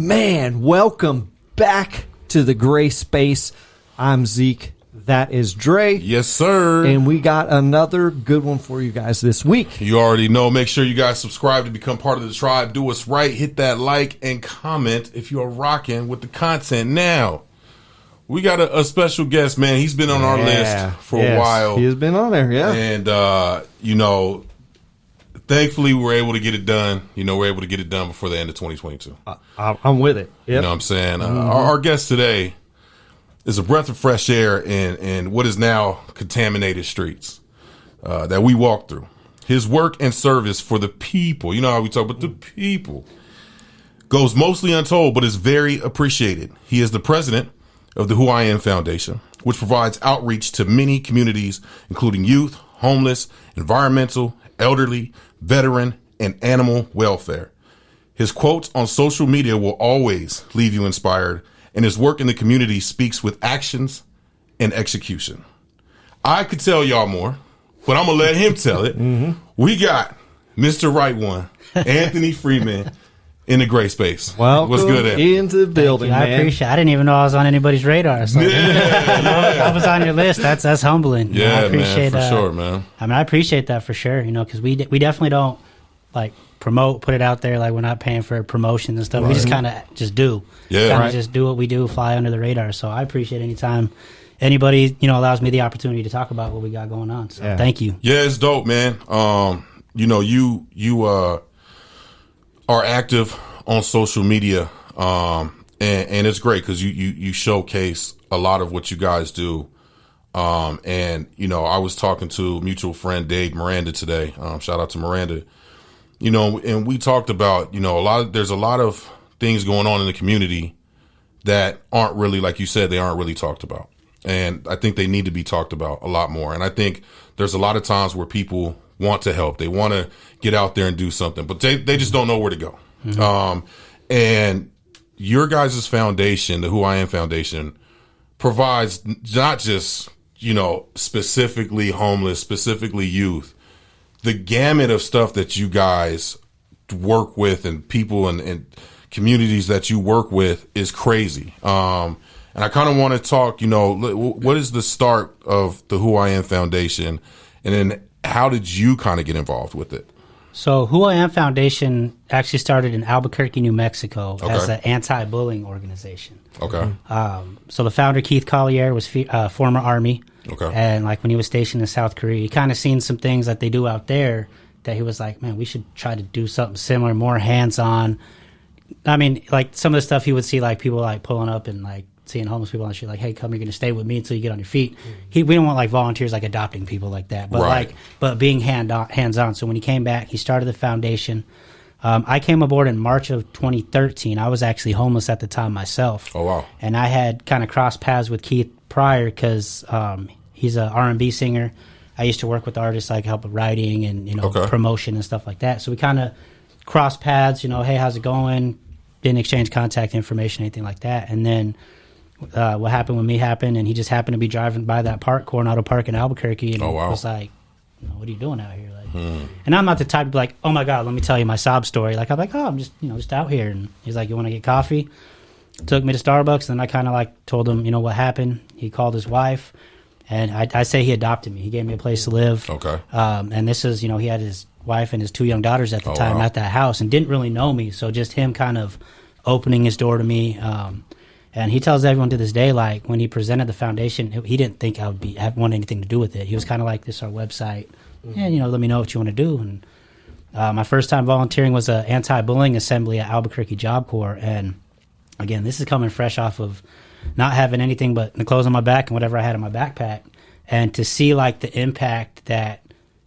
man, welcome back to the Gray Space. I'm Zeke. That is Dre. Yes, sir. And we got another good one for you guys this week. You already know. Make sure you guys subscribe to become part of the tribe. Do us right. Hit that like and comment if you are rocking with the content. Now, we got a special guest, man. He's been on our list for a while. He has been on there, yeah. And, thankfully, we're able to get it done. We're able to get it done before the end of 2022. I'm with it. Yep. You know what I'm saying? Our guest today is a breath of fresh air in what is now contaminated streets that we walk through. His work and service for the people, you know how we talk about the people, goes mostly untold, but is very appreciated. He is the president of the Who I Am Foundation, which provides outreach to many communities, including youth, homeless, environmental, elderly, veteran, and animal welfare. His quotes on social media will always leave you inspired, and his work in the community speaks with actions and execution. I could tell y'all more, but I'm going to let him tell it. We got Mr. Right One, Anthony Freeman, in the Gray Space. Well, what's good, Anthony? Into the building, man. I appreciate it. I didn't even know I was on anybody's radar. So I was on your list. That's humbling. Yeah, I appreciate, man, for sure, man. I mean, I appreciate that for sure, because we definitely don't, promote, put it out there. We're not paying for promotion and stuff. Right. We just kind of just do. Yeah. Just do what we do, fly under the radar. So I appreciate any time anybody, allows me the opportunity to talk about what we got going on. So thank you. Yeah, it's dope, man. You are active on social media, and it's great because you showcase a lot of what you guys do. I was talking to a mutual friend, Dave Miranda, today. Shout out to Miranda. And we talked about, there's a lot of things going on in the community that aren't really, like you said, they aren't really talked about. And I think they need to be talked about a lot more. And I think there's a lot of times where people want to help. They want to get out there and do something, but they just don't know where to go. And your guys' foundation, the Who I Am Foundation, provides not just, specifically homeless, specifically youth, the gamut of stuff that you guys work with and people and communities that you work with is crazy. And I kind of want to talk, what is the start of the Who I Am Foundation? And then how did you kind of get involved with it? So Who I Am Foundation actually started in Albuquerque, New Mexico as an anti-bullying organization. Okay. So the founder, Keith Collier, was former Army. Okay. And when he was stationed in South Korea, he kind of seen some things that they do out there that he was like, man, we should try to do something similar, more hands-on. I mean, some of the stuff he would see, people pulling up and seeing homeless people and shit, hey, come, you're going to stay with me until you get on your feet. We don't want volunteers adopting people like that, but but being hands-on. So when he came back, he started the foundation. I came aboard in March of 2013. I was actually homeless at the time myself. Oh, wow. And I had kind of crossed paths with Keith prior because he's an R&B singer. I used to work with artists, help with writing and, promotion and stuff like that. So we kind of crossed paths, hey, how's it going? Didn't exchange contact information, anything like that. And then what happened with me happened, and he just happened to be driving by that Coronado Park in Albuquerque, and was like, what are you doing out here? And I'm not the type to be like, oh my God, let me tell you my sob story. I'm like, oh, I'm just, just out here. And he's like, you want to get coffee? Took me to Starbucks, and then I kind of told him, what happened. He called his wife, and I say he adopted me. He gave me a place to live. Okay. And this is, he had his wife and his 2 young daughters at the time at that house, and didn't really know me. So just him kind of opening his door to me. And he tells everyone to this day, when he presented the foundation, he didn't think I would want anything to do with it. He was kind of like, this is our website. And, let me know what you want to do. And my first time volunteering was an anti-bullying assembly at Albuquerque Job Corps. And, again, this is coming fresh off of not having anything but the clothes on my back and whatever I had in my backpack. And to see, the impact that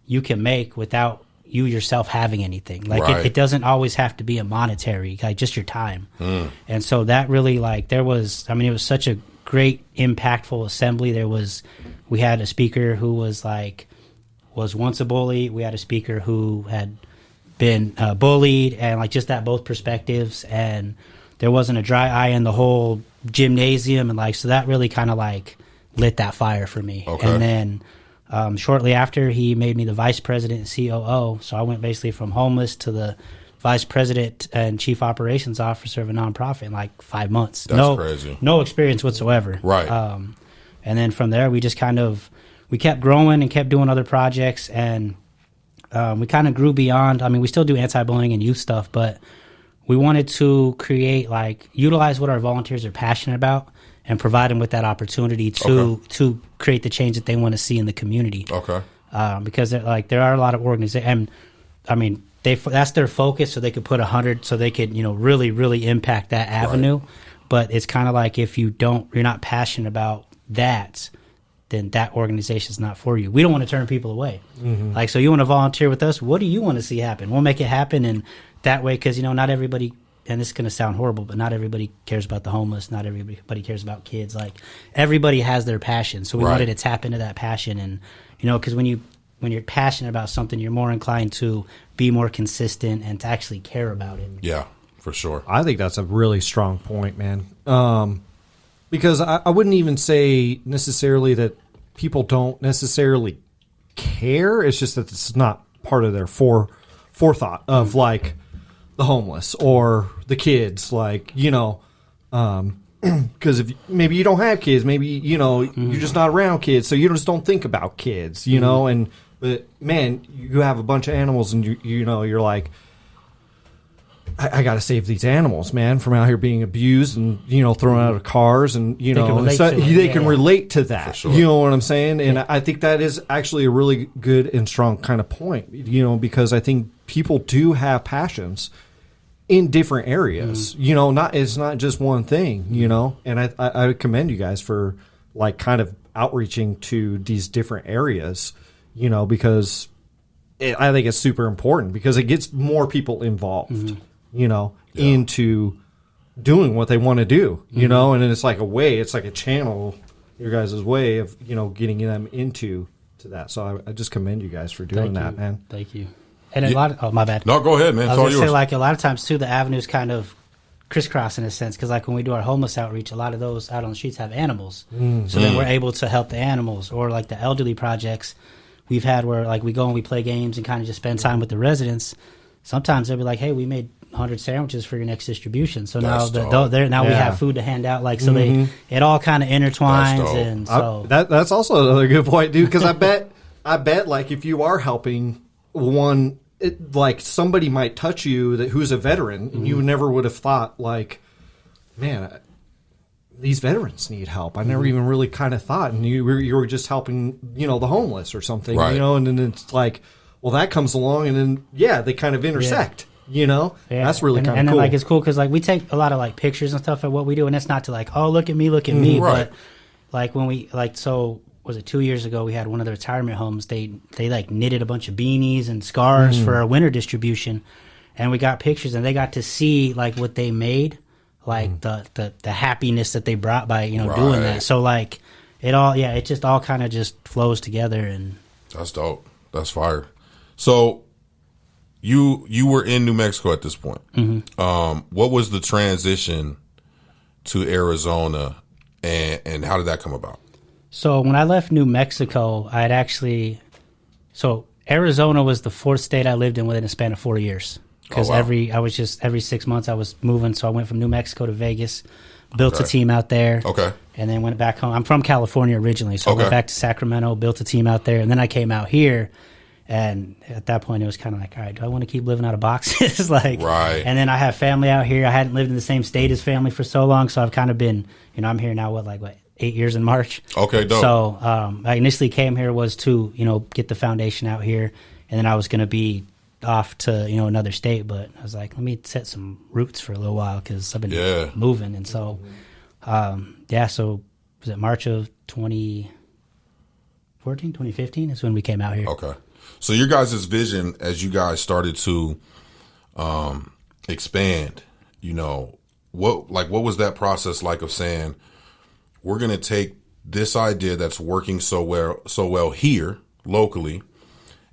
you can make without you yourself having anything. It doesn't always have to be a monetary, just your time. And so that really, it was such a great, impactful assembly. We had a speaker who was once a bully. We had a speaker who had been bullied, and just that both perspectives. And there wasn't a dry eye in the whole gymnasium, and so that really kind of lit that fire for me. Okay. And then shortly after, he made me the vice president and COO. So I went basically from homeless to the vice president and chief operations officer of a nonprofit in like 5 months. That's crazy. No experience whatsoever. Right. And then from there, we just we kept growing and kept doing other projects, and we kind of grew beyond. I mean, we still do anti-bullying and youth stuff, but we wanted to utilize what our volunteers are passionate about and provide them with that opportunity to create the change that they want to see in the community. Okay. Because there are a lot of organizations, and I mean, that's their focus, so they could put 100, so they could really, really impact that avenue. Right. But it's kind of like if you're not passionate about that, then that organization is not for you. We don't want to turn people away. Mm-hmm. So you want to volunteer with us? What do you want to see happen? We'll make it happen, and that way, because not everybody, and this is going to sound horrible, but not everybody cares about the homeless. Not everybody cares about kids. Everybody has their passion, so we wanted to tap into that passion, and because when you're passionate about something, you're more inclined to be more consistent and to actually care about it. Yeah, for sure. I think that's a really strong point, man. Because I wouldn't even say necessarily that people don't necessarily care. It's just that it's not part of their forethought of the homeless or the kids, because if maybe you don't have kids, maybe you're just not around kids, so you just don't think about kids, but man, you have a bunch of animals, and you're like, I got to save these animals, man, from out here being abused and thrown out of cars, and they can relate to that. Sure. You know what I'm saying? And I think that is actually a really good and strong kind of point. Because I think people do have passions in different areas. It's not just one thing. And I commend you guys for kind of outreaching to these different areas. Because I think it's super important because it gets more people involved. Mm-hmm. Into doing what they want to do, and then it's like a channel, your guys' way of, getting them into that. So I just commend you guys for doing that, man. Thank you. And a lot of, my bad. No, go ahead, man. I was going to say, a lot of times too, the avenues kind of crisscross in a sense, because when we do our homeless outreach, a lot of those out on the streets have animals. Mm-hmm. So then we're able to help the animals, or the elderly projects we've had where we go and we play games and kind of just spend time with the residents. Sometimes they'll be like, hey, we made 100 sandwiches for your next distribution. So now we have food to hand out. It all kind of intertwines, and so that's also another good point, dude. Because I bet if you are helping one, somebody might touch you who's a veteran, and you never would have thought man, these veterans need help. I never even really kind of thought, and you were just helping the homeless or something, and then it's well, that comes along, and then they kind of intersect. That's really kind of cool. And it's cool because we take a lot of pictures and stuff of what we do, and it's not to oh, look at me, right. But when we so was it 2 years ago, we had one of the retirement homes. They knitted a bunch of beanies and scarves for our winter distribution, and we got pictures, and they got to see what they made, the happiness that they brought by doing that. So it just all kind of just flows together, and that's dope. That's fire. So you were in New Mexico at this point. Mm-hmm. What was the transition to Arizona, and how did that come about? So when I left New Mexico, Arizona was the fourth state I lived in within a span of 4 years. Because every 6 months I was moving. So I went from New Mexico to Vegas, built a team out there. Okay. And then went back home. I'm from California originally, so I went back to Sacramento, built a team out there, and then I came out here. And at that point, it was kind of all right, do I want to keep living out of boxes? Right. And then I have family out here. I hadn't lived in the same state as family for so long, so I've kind of been, I'm here now, 8 years in March. Okay, dope. So I initially came here was to, get the foundation out here, and then I was going to be off to, another state, but I was like, let me set some roots for a little while because I've been moving. And so, so was it March of 2015 is when we came out here. Okay. So your guys' vision as you guys started to expand, what was that process like of saying, we're going to take this idea that's working so well here locally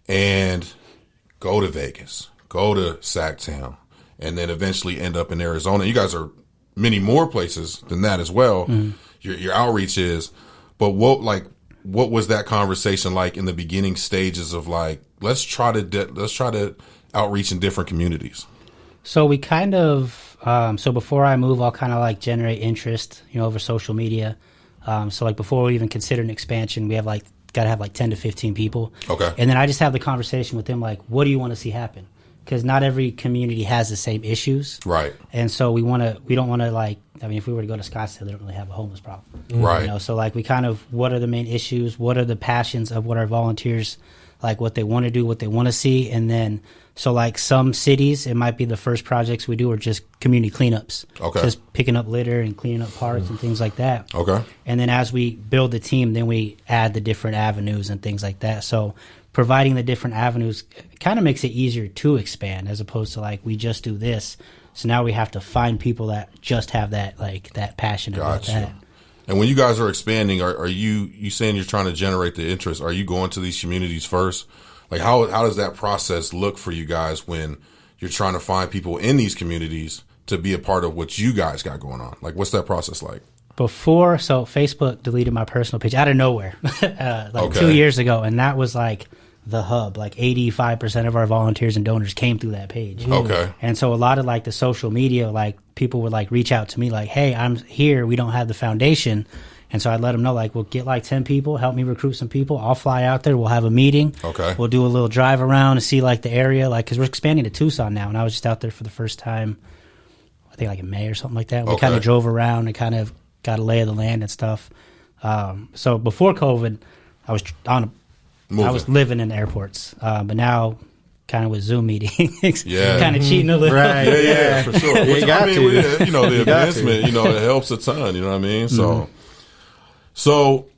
and go to Vegas, go to Sacktown, and then eventually end up in Arizona. You guys are many more places than that as well. Mm-hmm. Your outreach is, but what was that conversation like in the beginning stages of let's try to outreach in different communities? So we kind of, so before I move, I'll kind of like generate interest, over social media. So like before we even consider an expansion, we have like, got to have like 10 to 15 people. Okay. And then I just have the conversation with them, like, what do you want to see happen? Because not every community has the same issues. Right. And so we don't want to like, I mean, if we were to go to Scottsdale, they don't really have a homeless problem. Right. So like we kind of, what are the main issues? What are the passions of what our volunteers, like what they want to do, what they want to see? And then, so like some cities, it might be the first projects we do are just community cleanups. Okay. Just picking up litter and cleaning up parks and things like that. Okay. And then as we build the team, then we add the different avenues and things like that. So providing the different avenues kind of makes it easier to expand as opposed to like we just do this. So now we have to find people that just have that like that passion about that. And when you guys are expanding, are you saying you're trying to generate the interest? Are you going to these communities first? Like how does that process look for you guys when you're trying to find people in these communities to be a part of what you guys got going on? Like what's that process like? Before, so Facebook deleted my personal page out of nowhere, 2 years ago, and that was like the hub. Like 85% of our volunteers and donors came through that page. Okay. And so a lot of like the social media, like people would like reach out to me like, hey, I'm here. We don't have the foundation. And so I'd let them know, like, we'll get like 10 people, help me recruit some people. I'll fly out there. We'll have a meeting. Okay. We'll do a little drive around and see like the area, like, because we're expanding to Tucson now. And I was just out there for the first time, I think like in May or something like that. We kind of drove around and kind of got a lay of the land and stuff. So before COVID, I was living in airports. But now, kind of with Zoom meetings, kind of cheating a little. Right. Yeah, for sure. Which, got to. The advancement, it helps a ton. You know what I mean? So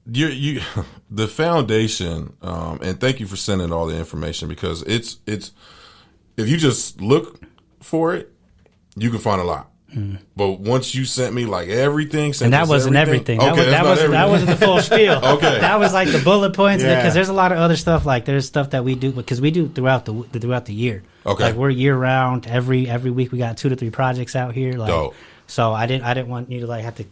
you the foundation, and thank you for sending all the information because it's if you just look for it, you can find a lot. But once you sent me like everything, and that wasn't everything. Okay, that wasn't the full spiel. Okay, that was like the bullet points because there's a lot of other stuff. Like there's stuff that we do because we do throughout the year. Okay, like we're year round. Every week we got 2 to 3 projects out here. Like, dope. So I didn't want you to like have to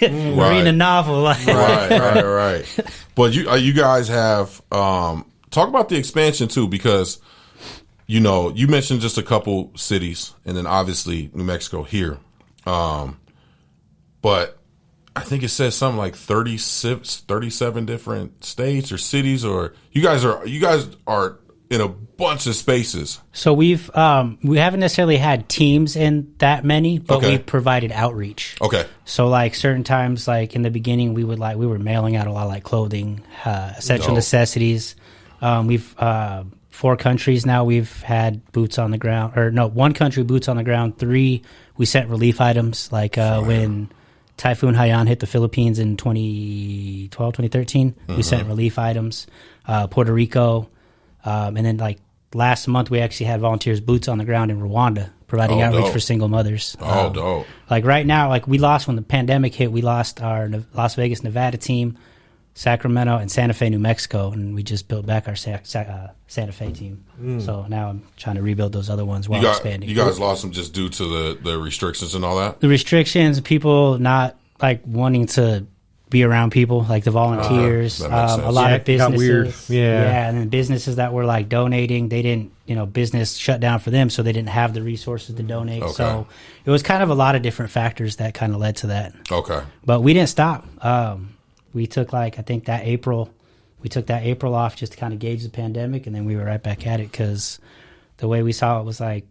read a novel. Like. Right. But you guys have talk about the expansion too because. You mentioned just a couple cities and then obviously New Mexico here. But I think it says something like 37 different states or cities or you guys are in a bunch of spaces. So we haven't necessarily had teams in that many, but we provided outreach. Okay. So like certain times, like in the beginning, we were mailing out a lot of like clothing, essential necessities. We've 4 countries now we've had boots on the ground, or no, 1 country boots on the ground. 3 we sent relief items like when Typhoon Haiyan hit the Philippines in 2013. We sent relief items. Puerto Rico, and then like last month we actually had volunteers boots on the ground in Rwanda providing outreach for single mothers. Dope. Like right now, like we lost when the pandemic hit. We lost our Las Vegas, Nevada team, Sacramento, and Santa Fe, New Mexico, and we just built back our Santa Fe team. So now I'm trying to rebuild those other ones while expanding. You guys lost them just due to the restrictions and all that? The restrictions, people not like wanting to be around people, like the volunteers. A lot of businesses. Got weird. Yeah, and then businesses that were like donating, they didn't, business shut down for them, so they didn't have the resources to donate. Okay. So it was kind of a lot of different factors that kind of led to that. Okay. But we didn't stop. We took I think that April off just to kind of gauge the pandemic, and then we were right back at it because the way we saw it was like,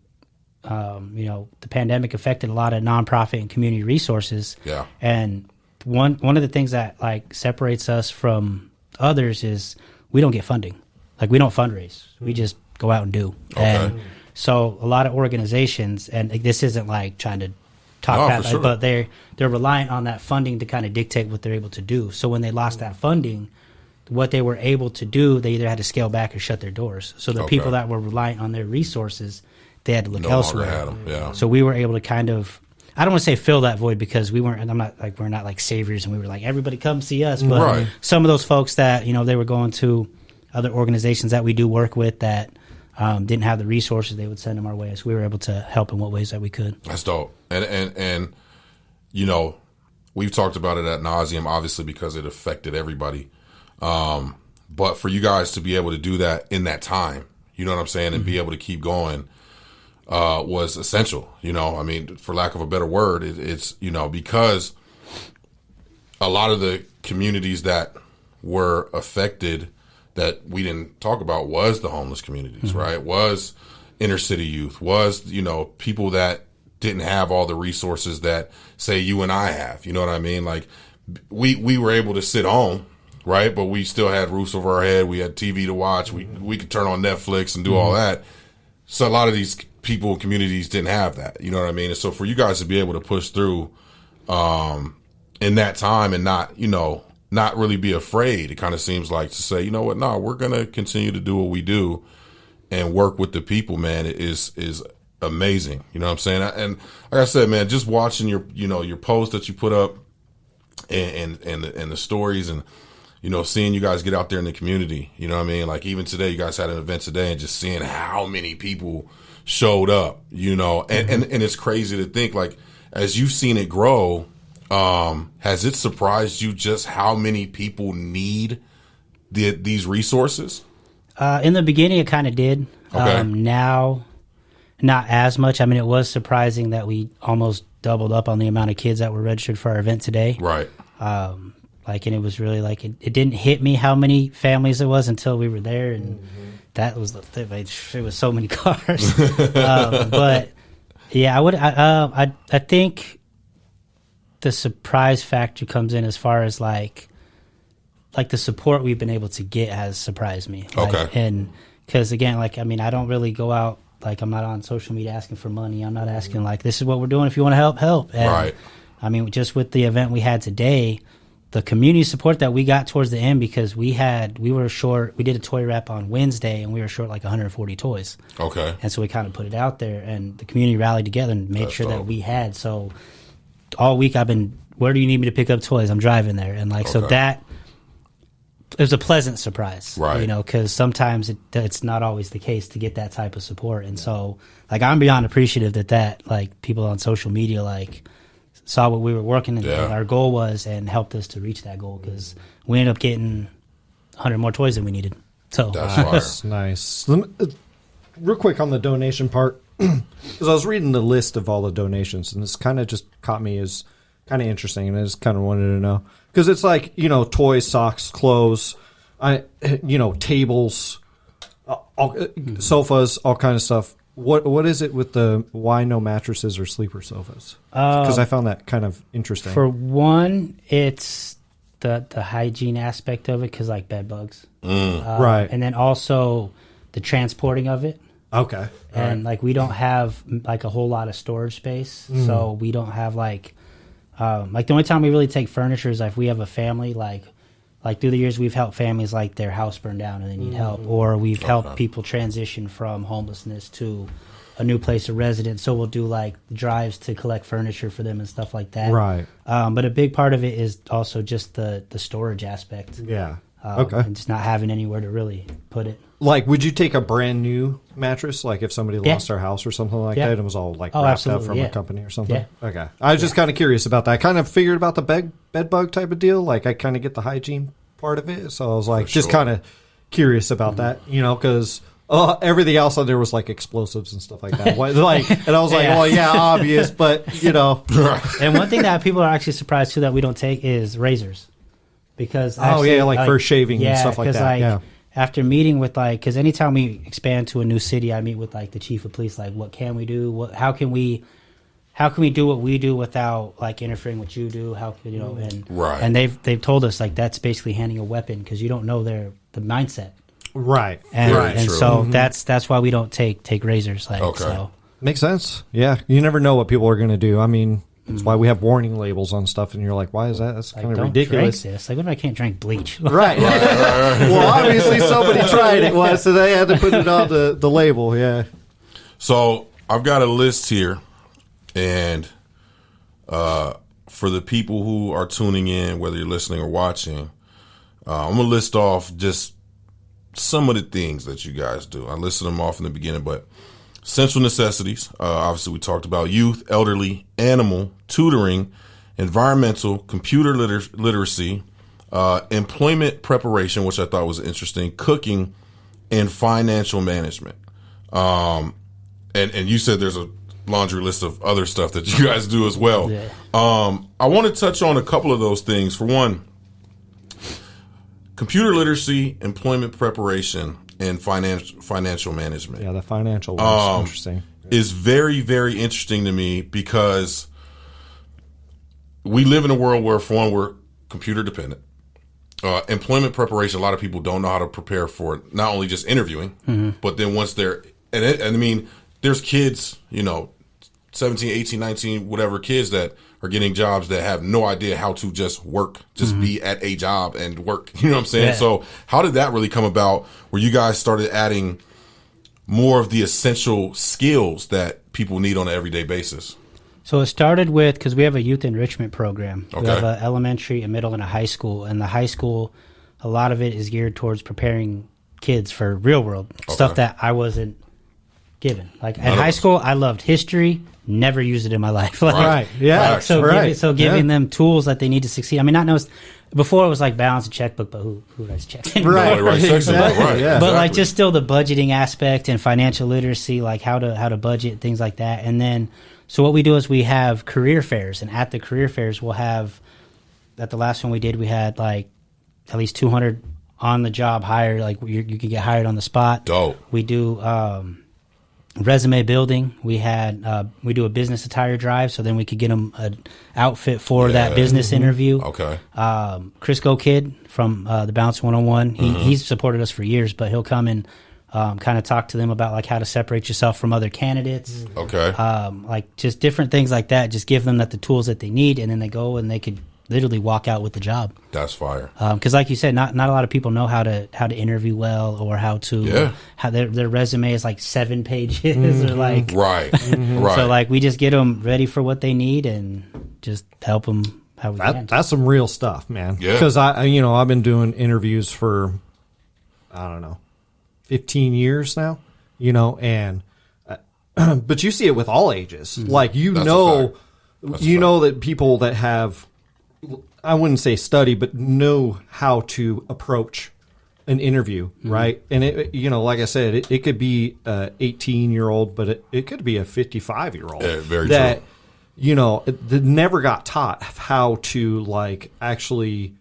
the pandemic affected a lot of nonprofit and community resources. Yeah. And one of the things that like separates us from others is we don't get funding. Like we don't fundraise. We just go out and do. Okay. And so a lot of organizations, and this isn't like trying to talk about, sure. But they're reliant on that funding to kind of dictate what they're able to do. So when they lost that funding, what they were able to do, they either had to scale back or shut their doors. So the people that were reliant on their resources, they had to look elsewhere. Had them. Yeah. So we were able to kind of, I don't want to say fill that void because we're not like saviors and we were like, everybody come see us. But some of those folks that, they were going to other organizations that we do work with that didn't have the resources, they would send them our way. So we were able to help in what ways that we could. That's dope. And we've talked about it ad nauseum, obviously, because it affected everybody. But for you guys to be able to do that in that time, You know what I'm saying? And be able to keep going was essential. You know, I mean, for lack of a better word, it's, you know, because a lot of the communities that were affected that we didn't talk about was the homeless communities, right? Was inner city youth, was, you know, people that didn't have all the resources that, say, you and I have. You know what I mean? Like, we were able to sit home, right? But we still had roofs over our head. We had TV to watch. We could turn on Netflix and do all that. So a lot of these people and communities didn't have that. You know what I mean? And so for you guys to be able to push through in that time and not, you know, not really be afraid, it kind of seems like, to say, you know what, no, we're going to continue to do what we do and work with the people, man, is amazing. You know what I'm saying? And like I said, man, just watching your, you know, your posts that you put up and the stories, and, you know, seeing you guys get out there in the community, you know what I mean? Like, even today, you guys had an event today, and just seeing how many people showed up, you know, and it's crazy to think, like, as you've seen it grow, has it surprised you just how many people need these resources? In the beginning, it kind of did. Okay. Now, not as much. I mean, it was surprising that we almost doubled up on the amount of kids that were registered for our event today. Right. Like, and it was really like, it didn't hit me how many families there was until we were there, and that was it was so many cars. But yeah, I think the surprise factor comes in as far as like the support we've been able to get has surprised me. Like, Okay. and because again, like, I mean, I don't really go out, like, I'm not on social media asking for money. I'm not asking, like, this is what we're doing. If you want to help. And, Right. I mean, just with the event we had today, the community support that we got towards the end, because we were short. We did a toy wrap on Wednesday, and we were short like 140 toys. Okay. And so we kind of put it out there, and the community rallied together and made That's sure dope. that we had. So all week I've been, where do you need me to pick up toys? I'm driving there. And like, so Okay. that, it was a pleasant surprise, Right. you know, because sometimes it's not always the case to get that type of support. And so, like, I'm beyond appreciative that like, people on social media, like, saw what we were working and Yeah. what our goal was and helped us to reach that goal, because we ended up getting 100 more toys than we needed. So That's fire. That's nice. Real quick on the donation part, because I was reading the list of all the donations, and this kind of just caught me as kind of interesting, and I just kind of wanted to know, because it's like, you know, toys, socks, clothes, tables, sofas, all kind of stuff. What is it with the why no mattresses or sleeper sofas? Because I found that kind of interesting. for one, it's the hygiene aspect of it, because like bed bugs, right. and then also the transporting of it. Okay. And like, we don't have like a whole lot of storage space, so we don't have like the only time we really take furniture is if we have a family, like through the years we've helped families, like their house burned down and they need help, or we've helped people transition from homelessness to a new place of residence, so we'll do like drives to collect furniture for them and stuff like that. Right. But a big part of it is also just the storage aspect. Yeah. And just not having anywhere to really put it. Like, would you take a brand new mattress, like if somebody Yeah. lost their house or something like Yeah. that and was all like Oh, wrapped up absolutely, from yeah. a company or something? Yeah. Okay. I was just kind of curious about that. I kind of figured about the bed bug type of deal. Like, I kind of get the hygiene part of it. So I was like, just sure. kind of curious about that, you know, because everything else on there was like explosives and stuff like that. And I was like, Yeah. well, yeah, obvious, but, you know. And one thing that people are actually surprised too that we don't take is razors, because actually, like for shaving and stuff like 'cause, that. Yeah. After meeting with because anytime we expand to a new city, I meet with like the chief of police. Like, what can we do? How can we do what we do without like interfering with you do? How can and Right. And they've told us like that's basically handing a weapon, because you don't know the mindset. Right. And, Very and true. so that's why we don't take razors. Like, Okay. so. Makes sense. Yeah. You never know what people are going to do. I mean, that's why we have warning labels on stuff, and you're like, why is that? That's Like, kind of don't ridiculous. drink this. Like, what if I can't drink bleach? Right. Well, obviously somebody tried it once, so they had to put it on the label. Yeah. So I've got a list here, and for the people who are tuning in, whether you're listening or watching, I'm gonna list off just some of the things that you guys do. I listed them off in the beginning, but essential necessities. Obviously, we talked about youth, elderly, animal, tutoring, environmental, computer literacy, employment preparation, which I thought was interesting, cooking, and financial management. And you said there's a laundry list of other stuff that you guys do as well. Yeah. I want to touch on a couple of those things. For one, computer literacy, employment preparation, and financial management. Yeah, the financial one is interesting. Is very, very interesting to me because we live in a world where, for one, we're computer dependent. Employment preparation, a lot of people don't know how to prepare for not only just interviewing, but then once they're, and I mean, there's kids, 17, 18, 19, whatever kids that are getting jobs that have no idea how to just work, just be at a job and work. You know what I'm saying? Yeah. So how did that really come about where you guys started adding more of the essential skills that people need on an everyday basis? So it started with, because we have a youth enrichment program. We Okay. have an elementary, a middle, and a high school. And the high school, a lot of it is geared towards preparing kids for real world stuff that I wasn't given. Like at high school, I loved history, never used it in my life. Like, Right. Yeah. Right. So, Right. giving Yeah. them tools that they need to succeed. I mean, not know before it was like balance a checkbook, but who writes checks? Right. Nobody writes checks anymore. Exactly. Right. Yeah. But like Exactly. just still the budgeting aspect and financial literacy, like how to budget, things like that. And then so what we do is we have career fairs, and at the career fairs we'll have, at the last one we did, we had like at least 200 on the job hire, like you could get hired on the spot. Dope. We do resume building. We do a business attire drive, so then we could get them an outfit for that business interview. Okay. Crisco Kid from the Bounce 101, he's supported us for years, but he'll come and kind of talk to them about like how to separate yourself from other candidates. Okay. Like just different things like that. Just give them the tools that they need, and then they go and they could literally walk out with the job. That's fire. Because like you said, not a lot of people know how to interview well, or how to how their resume is like 7 pages or like Right. Right. So like we just get them ready for what they need and just help them how we can. That's some real stuff, man. Yeah. Because I've been doing interviews for, I don't know, 15 years now, and but you see it with all ages. Like That's a fact. know that people that have, I wouldn't say study, but know how to approach an interview, right? And it, like I said, it could be a 18-year-old, but it could be a 55-year-old. Yeah, very that, true. that never got taught how to like actually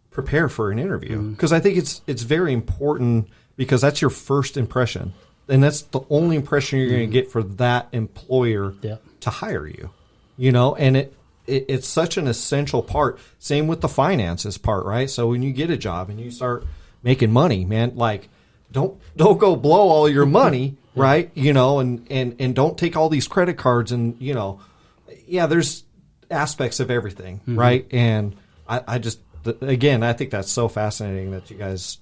prepare for an interview. Because I think it's very important, because that's your first impression, and that's the only impression you're going to get for that employer to hire you. And it's such an essential part. Same with the finances part, right? So when you get a job and you start making money, man, like don't go blow all your money, right? And don't take all these credit cards and there's aspects of everything, right? And I just again, I think that's so fascinating that you guys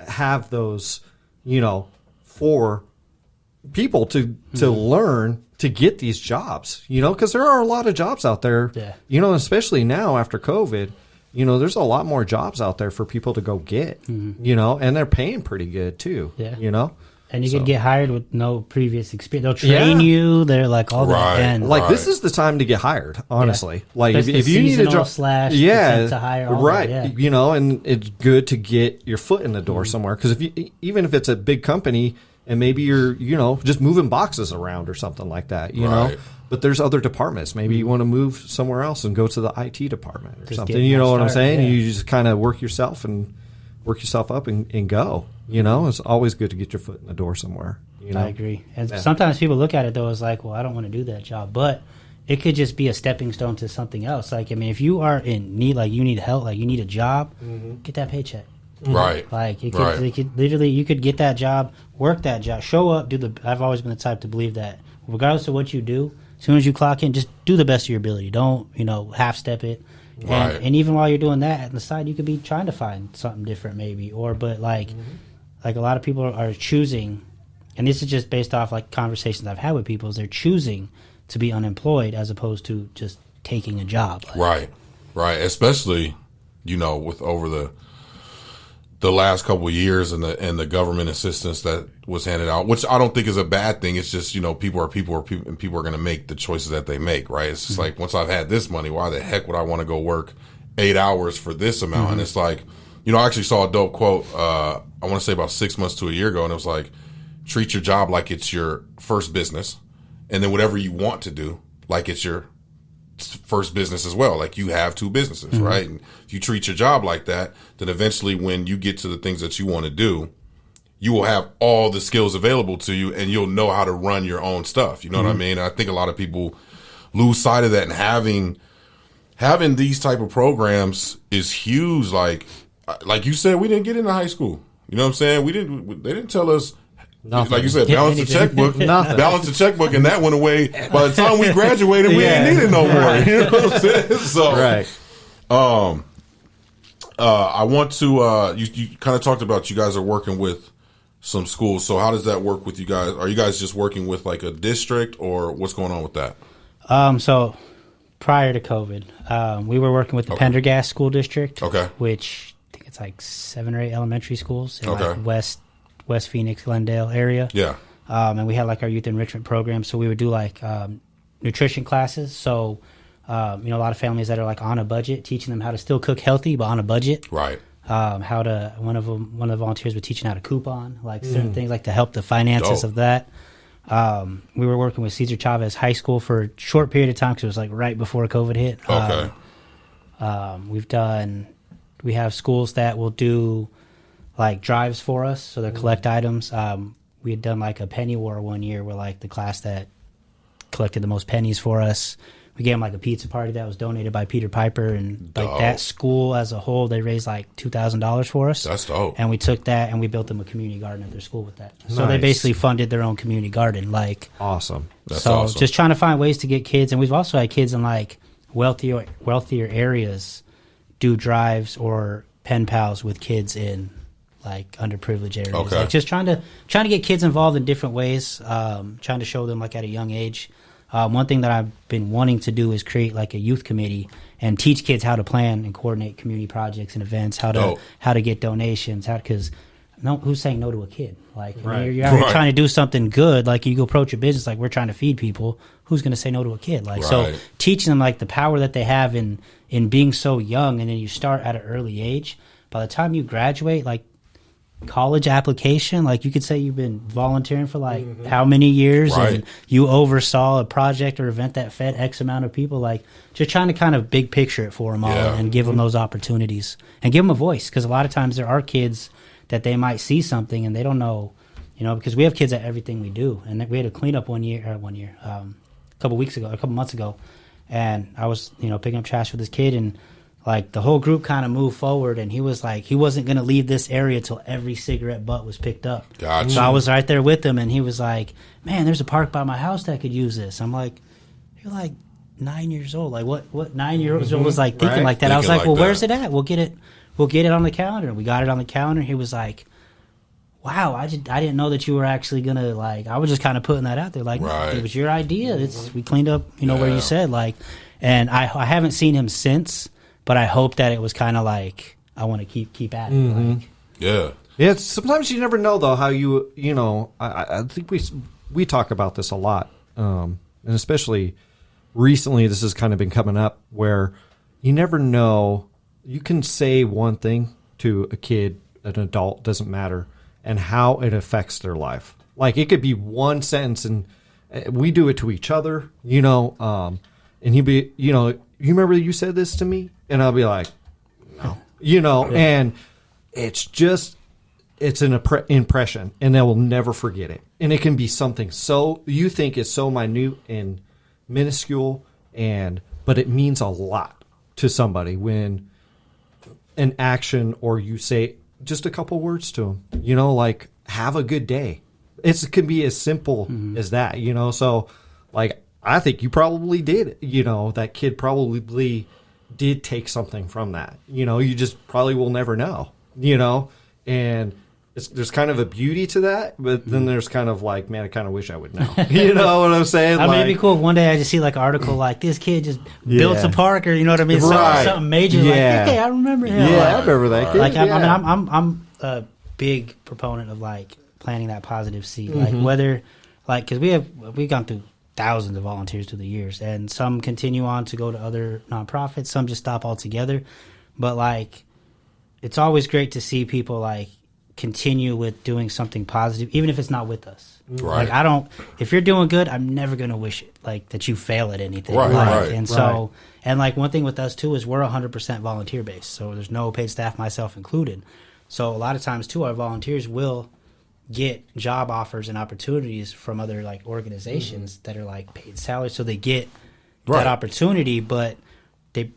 have those, for people to learn to get these jobs, because there are a lot of jobs out there, especially now after COVID, there's a lot more jobs out there for people to go get, and they're paying pretty good too, And you could get hired with no previous experience. They'll train you. They're like all that. And Like this is the time to get hired, honestly. Like That's if the you need a job, slash attempt to hire, all right? that, yeah. And it's good to get your foot in the door somewhere, because even if it's a big company and maybe you're just moving boxes around or something like that, Right. But there's other departments. Maybe you want to move somewhere else and go to the IT department or Just something. get You know that what I'm start, saying? yeah. You just kind of work yourself up and go. It's always good to get your foot in the door somewhere. I agree. And sometimes people look at it though as like, well, I don't want to do that job, but it could just be a stepping stone to something else. Like, I mean, if you are in need, like you need help, like you need a job, get that paycheck. Right. Like it Right. could literally, you could get that job, work that job, show up, I've always been the type to believe that regardless of what you do, as soon as you clock in, just do the best of your ability. Don't, half step it. Right. And even while you're doing that, on the side, you could be trying to find something different maybe. But like a lot of people are choosing, and this is just based off like conversations I've had with people, is they're choosing to be unemployed as opposed to just taking a job. Right. Especially, with over the last couple of years and the government assistance that was handed out, which I don't think is a bad thing. It's just, people are people, and people are going to make the choices that they make, right? It's just like, once I've had this money, why the heck would I want to go work 8 hours for this amount? And it's like, I actually saw a dope quote. I want to say about 6 months to a year ago, and it was like, treat your job like it's your first business, and then whatever you want to do, like it's your first business as well. Like you have two businesses, right? And if you treat your job like that, then eventually when you get to the things that you want to do, you will have all the skills available to you, and you'll know how to run your own stuff. You know what I mean? And I think a lot of people lose sight of that, and having these type of programs is huge. Like you said, we didn't get into high school. You know what I'm saying? They didn't tell us. Nothing. Like you said, balance the checkbook, balance the checkbook, and that went away. By the time we graduated, we ain't needed no more. You know what I'm saying? So, right. I want to. You kind of talked about you guys are working with some schools. So how does that work with you guys? Are you guys just working with like a district, or what's going on with that? So prior to COVID, we were working with the Pendergast School District, which I think it's like 7 or 8 elementary schools in like West Phoenix, Glendale area. Yeah. And we had like our youth enrichment program. So we would do like nutrition classes. So, a lot of families that are like on a budget, teaching them how to still cook healthy, but on a budget. Right. One of the volunteers was teaching how to coupon, like certain things like to help the finances of that. We were working with Cesar Chavez High School for a short period of time because it was like right before COVID hit. We have schools that will do like drives for us, so they'll collect items. We had done like a penny war one year where like the class that collected the most pennies for us, we gave them like a pizza party that was donated by Peter Piper, and like that school as a whole, they raised like $2,000 for us. That's dope. And we took that and we built them a community garden at their school with that. So they basically funded their own community garden. Like awesome. That's so awesome. Just trying to find ways to get kids, and we've also had kids in like wealthier areas do drives or pen pals with kids in like underprivileged areas. Like just trying to get kids involved in different ways, trying to show them like at a young age. One thing that I've been wanting to do is create like a youth committee and teach kids how to plan and coordinate community projects and events, how to get donations, because who's saying no to a kid? Like you're out here trying to do something good, like you go approach a business like we're trying to feed people. Who's going to say no to a kid? Like so, teaching them like the power that they have in being so young, and then you start at an early age. By the time you graduate, like college application, like you could say you've been volunteering for like how many years, and you oversaw a project or event that fed X amount of people. Like just trying to kind of big picture it for them all and give them those opportunities and give them a voice, because a lot of times there are kids that they might see something and they don't know, because we have kids at everything we do. And we had a cleanup a couple months ago, and I was picking up trash with this kid, and like the whole group kind of moved forward, and he was like, he wasn't going to leave this area till every cigarette butt was picked up. Gotcha. So I was right there with him, and he was like, man, there's a park by my house that could use this. I'm like, you're like 9 years old. Like what 9-year-old was like thinking like that? Thinking I was like, well, that. Where's it at? We'll get it on the calendar. And we got it on the calendar. He was like, wow, I didn't know that you were actually going to, like, I was just kind of putting that out there. Like, it was your idea. We cleaned up, where you said, like, and I haven't seen him since. But I hope that it was kind of like, I want to keep at it. Like. Yeah. Sometimes you never know, though, how I think we talk about this a lot. And especially recently, this has kind of been coming up where you never know. You can say one thing to a kid, an adult, doesn't matter, and how it affects their life. Like it could be one sentence, and we do it to each other, and he'd be, you remember you said this to me? And I'll be like, no, and it's an impression, and they will never forget it. And it can be something so you think is so minute and minuscule, but it means a lot to somebody when an action or you say just a couple words to them, like have a good day. It can be as simple as that, So, like, I think you probably did. That kid probably did take something from that. You just probably will never know. And there's kind of a beauty to that, but then there's kind of like, man, I kind of wish I would know. You know what I'm saying? I mean, it'd be cool. One day I just see like an article like this kid just built a park, or you know what I mean? Something major. Like, hey, I remember him. Yeah, I remember that kid. Like, I'm a big proponent of like planting that positive seed. Like whether, like, because we've gone through thousands of volunteers through the years, and some continue on to go to other nonprofits, some just stop altogether. But like, it's always great to see people like continue with doing something positive, even if it's not with us. Right. Like if you're doing good, I'm never going to wish it like that you fail at anything. Right, like, right. And so, and like one thing with us too is we're 100% volunteer based. So there's no paid staff, myself included. So a lot of times too, our volunteers will get job offers and opportunities from other like organizations that are like paid salaries. So they get that opportunity, but they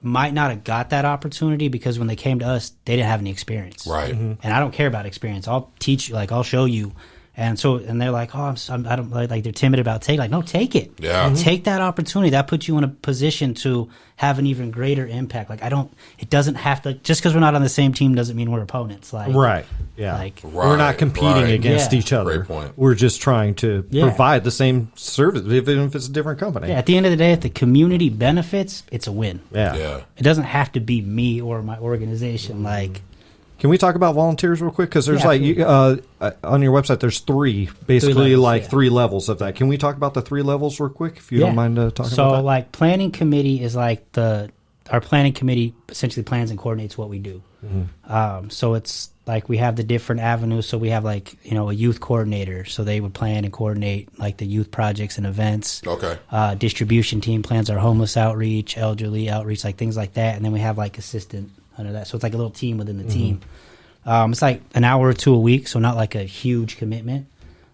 might not have got that opportunity because when they came to us, they didn't have any experience. Right. And I don't care about experience. I'll teach you, like I'll show you. And so, and they're like, oh, I don't like, they're timid about take. Like, no, take it. Yeah. Take that opportunity. That puts you in a position to have an even greater impact. Like, it doesn't have to, just because we're not on the same team doesn't mean we're opponents. Like, Right. Yeah. Like, we're not competing against each other. Great point. We're just trying to provide the same service, even if it's a different company. yeah, at the end of the day, if the community benefits, it's a win. Yeah. Yeah. It doesn't have to be me or my organization. Like, Can we talk about volunteers real quick? Because there's on your website, there's three levels of that. Can we talk about the 3 levels real quick, if you don't mind talking about that? So, like, planning committee is like our planning committee essentially plans and coordinates what we do. So it's like we have the different avenues. So we have like, a youth coordinator. So they would plan and coordinate like the youth projects and events. Okay. Distribution team plans our homeless outreach, elderly outreach, like things like that. And then we have like assistant under that. So it's like a little team within the team. It's like an hour or 2 a week. So not like a huge commitment.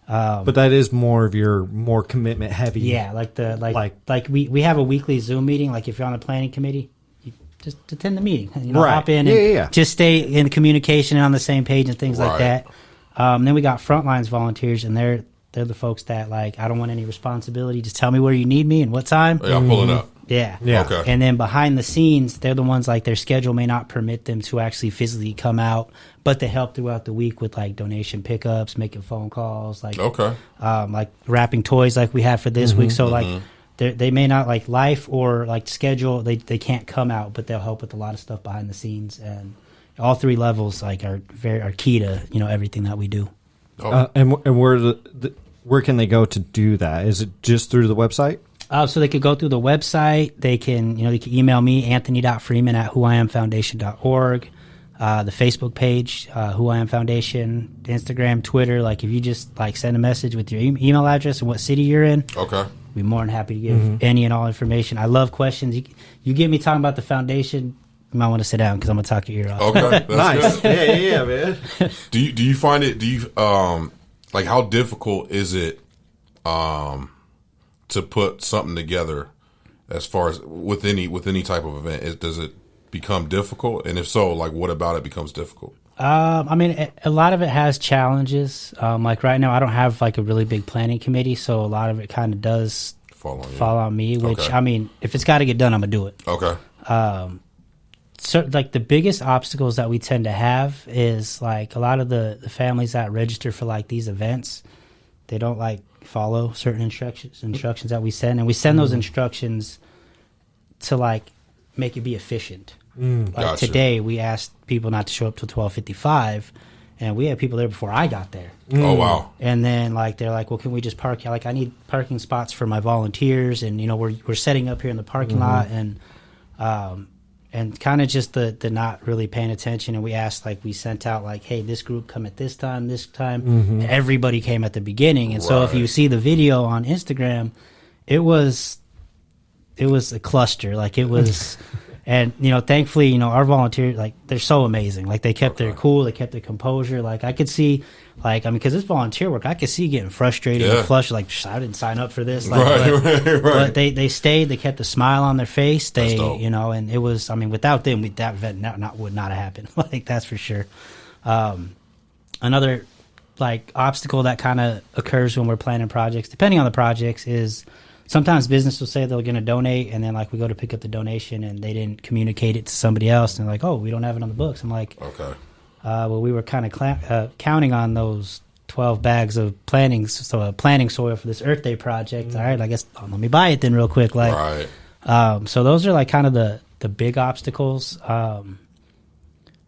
But that is more of your more commitment heavy. Yeah. Like we have a weekly Zoom meeting. Like if you're on the planning committee, just attend the meeting, hop in and just stay in communication and on the same page and things like that. Then we got frontlines volunteers, and they're the folks that like, I don't want any responsibility. Just tell me where you need me and what time. Yeah, I'm pulling up. Yeah. Okay. And then behind the scenes, they're the ones like their schedule may not permit them to actually physically come out, but they help throughout the week with like donation pickups, making phone calls, like like wrapping toys like we have for this week. So like they may not like life or like schedule, they can't come out, but they'll help with a lot of stuff behind the scenes. And all 3 levels like are key to everything that we do. And where can they go to do that? Is it just through the website? So they could go through the website. They can, they can email me, anthony.freeman@whoiamfoundation.org. The Facebook page, Who I Am Foundation, Instagram, Twitter. Like if you just like send a message with your email address and what city you're in, we'd be more than happy to give any and all information. I love questions. You get me talking about the foundation, you might want to sit down because I'm gonna talk your ear off. Okay, that's nice. good. Yeah, man. Do you find it? Do you like how difficult is it to put something together as far as with any type of event? Does it become difficult? And if so, like what about it becomes difficult? I mean, a lot of it has challenges. Like right now, I don't have like a really big planning committee, so a lot of it kind of does fall on me. Which I mean, if it's got to get done, I'm gonna do it. Okay. So like the biggest obstacles that we tend to have is like a lot of the families that register for like these events, they don't like follow certain instructions that we send, and we send those instructions to like make it be efficient. Like today we asked people not to show up till 12:55, and we had people there before I got there. Oh wow. And then like they're like, well, can we just park? Like I need parking spots for my volunteers, and we're setting up here in the parking lot, and kind of just the not really paying attention. And we asked, like, we sent out like, hey, this group come at this time. Everybody came at the beginning. And so if you see the video on Instagram, it was a cluster. Like it was, and, thankfully, our volunteers, like, they're so amazing. Like they kept their cool, they kept their composure. Like I could see, like, I mean, because it's volunteer work, I could see getting frustrated and flushed. Like, I didn't sign up for this. Like, but they stayed. They kept a smile on their face. They, and it was. I mean, without them, that event would not have happened. Like that's for sure. Another like obstacle that kind of occurs when we're planning projects, depending on the projects, is sometimes business will say they're going to donate, and then like we go to pick up the donation, and they didn't communicate it to somebody else, and they're like, oh, we don't have it on the books. I'm like, okay. Well, we were kind of counting on those 12 bags of planning soil for this Earth Day project. All right, I guess let me buy it then real quick. Like, so those are like kind of the big obstacles.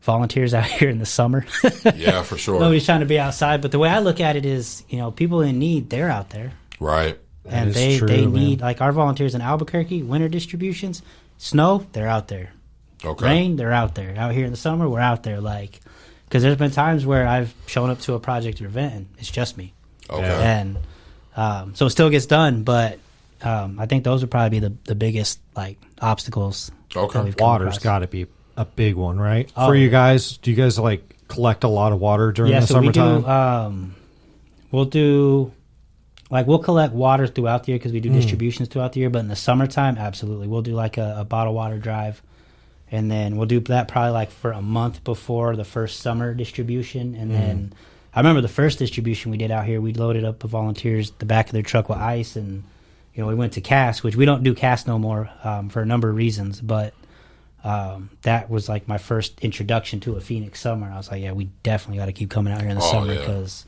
Volunteers out here in the summer. Yeah, for sure. Nobody's trying to be outside, but the way I look at it is, people in need, they're out there. Right. And they need, like our volunteers in Albuquerque, winter distributions, snow, they're out there. Okay. Rain, they're out there. Out here in the summer, we're out there. Like, Because there's been times where I've shown up to a project or event and it's just me. Okay. And so it still gets done, but I think those would probably be the biggest like obstacles. Okay. Water's got to be a big one, right? For you guys, do you guys like collect a lot of water during the summertime? We'll collect water throughout the year because we do distributions throughout the year. But in the summertime, absolutely, we'll do like a bottled water drive, and then we'll do that probably like for a month before the first summer distribution, and then. I remember the first distribution we did out here, we loaded up the volunteers the back of their truck with ice, and we went to cast, which we don't do cast no more for a number of reasons, but that was like my first introduction to a Phoenix summer. I was like, yeah, we definitely got to keep coming out here in the summer because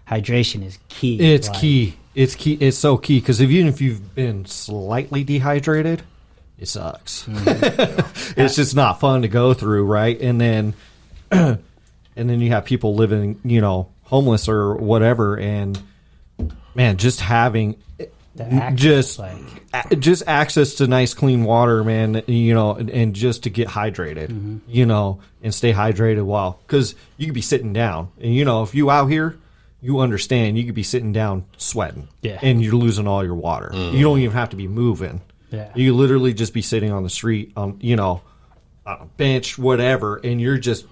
hydration is key. It's key. It's key. It's so key because even if you've been slightly dehydrated, it sucks. It's just not fun to go through, right? And then you have people living, homeless or whatever, and man, just having just access to nice clean water, man, and just to get hydrated, and stay hydrated because you could be sitting down, and if you out here, you understand you could be sitting down sweating, and you're losing all your water. You don't even have to be moving. You literally just be sitting on the street on a bench, whatever, and you're just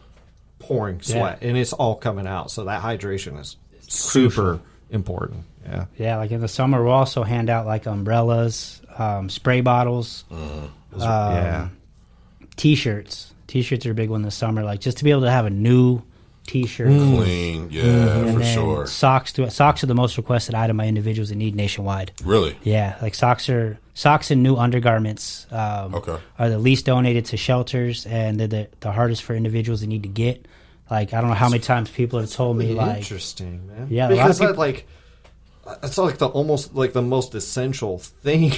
pouring sweat, and it's all coming out. So that hydration is super important. Like in the summer, we'll also hand out like umbrellas, spray bottles, t-shirts. T-shirts are a big one this summer, like just to be able to have a new t-shirt, clean, for sure. Socks are the most requested item by individuals in need nationwide. Really? Like socks and new undergarments are the least donated to shelters, and they're the hardest for individuals that need to get. Like, I don't know how many times people have told me, like... Interesting, man. Yeah, because it's like the most essential thing